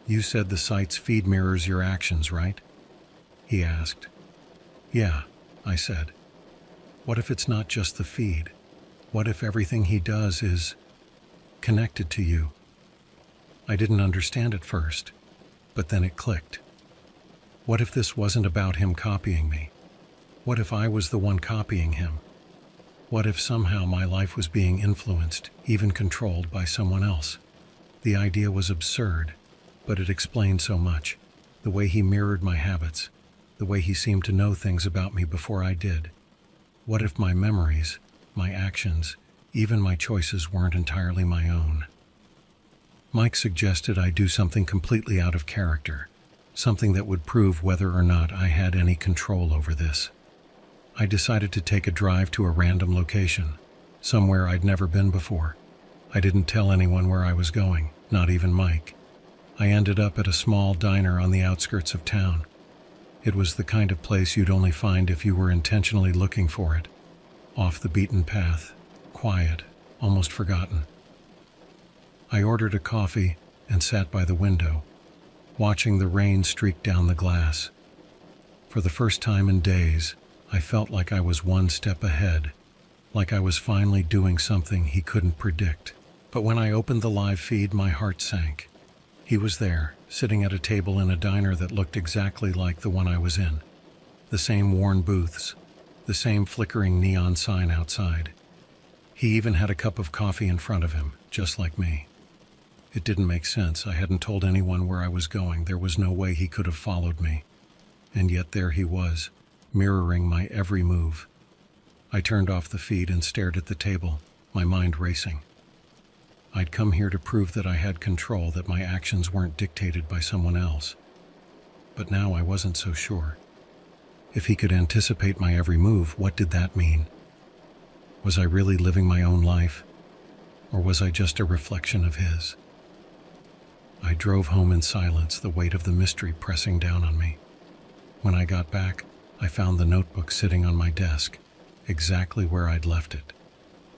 "You said the site's feed mirrors your actions, right?" He asked. "Yeah," I said. "What if it's not just the feed? What if everything he does is connected to you?" I didn't understand at first, but then it clicked. What if this wasn't about him copying me? What if I was the one copying him? What if somehow my life was being influenced, even controlled by someone else? The idea was absurd, but it explained so much. The way he mirrored my habits, the way he seemed to know things about me before I did. What if my memories, my actions, even my choices weren't entirely my own? Mike suggested I do something completely out of character, something that would prove whether or not I had any control over this. I decided to take a drive to a random location, somewhere I'd never been before. I didn't tell anyone where I was going, not even Mike. I ended up at a small diner on the outskirts of town. It was the kind of place you'd only find if you were intentionally looking for it. Off the beaten path, quiet, almost forgotten. I ordered a coffee and sat by the window, watching the rain streak down the glass. For the first time in days, I felt like I was one step ahead, like I was finally doing something he couldn't predict. But when I opened the live feed, my heart sank. He was there, sitting at a table in a diner that looked exactly like the one I was in. The same worn booths, the same flickering neon sign outside. He even had a cup of coffee in front of him, just like me. It didn't make sense. I hadn't told anyone where I was going. There was no way he could have followed me. And yet there he was, mirroring my every move. I turned off the feed and stared at the table, my mind racing. I'd come here to prove that I had control, that my actions weren't dictated by someone else. But now I wasn't so sure. If he could anticipate my every move, what did that mean? Was I really living my own life? Or was I just a reflection of his? I drove home in silence, the weight of the mystery pressing down on me. When I got back, I found the notebook sitting on my desk, exactly where I'd left it.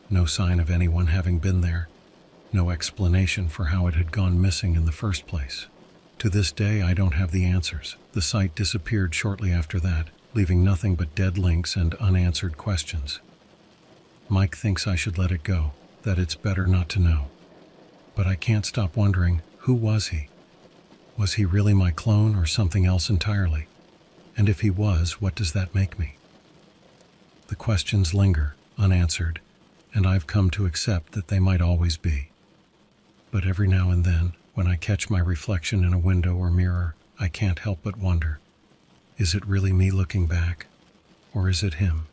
No sign of anyone having been there. No explanation for how it had gone missing in the first place. To this day, I don't have the answers. The site disappeared shortly after that, leaving nothing but dead links and unanswered questions. Mike thinks I should let it go, that it's better not to know. But I can't stop wondering, who was he? Was he really my clone or something else entirely? And if he was, what does that make me? The questions linger, unanswered, and I've come to accept that they might always be. But every now and then, when I catch my reflection in a window or mirror, I can't help but wonder, is it really me looking back, or is it him?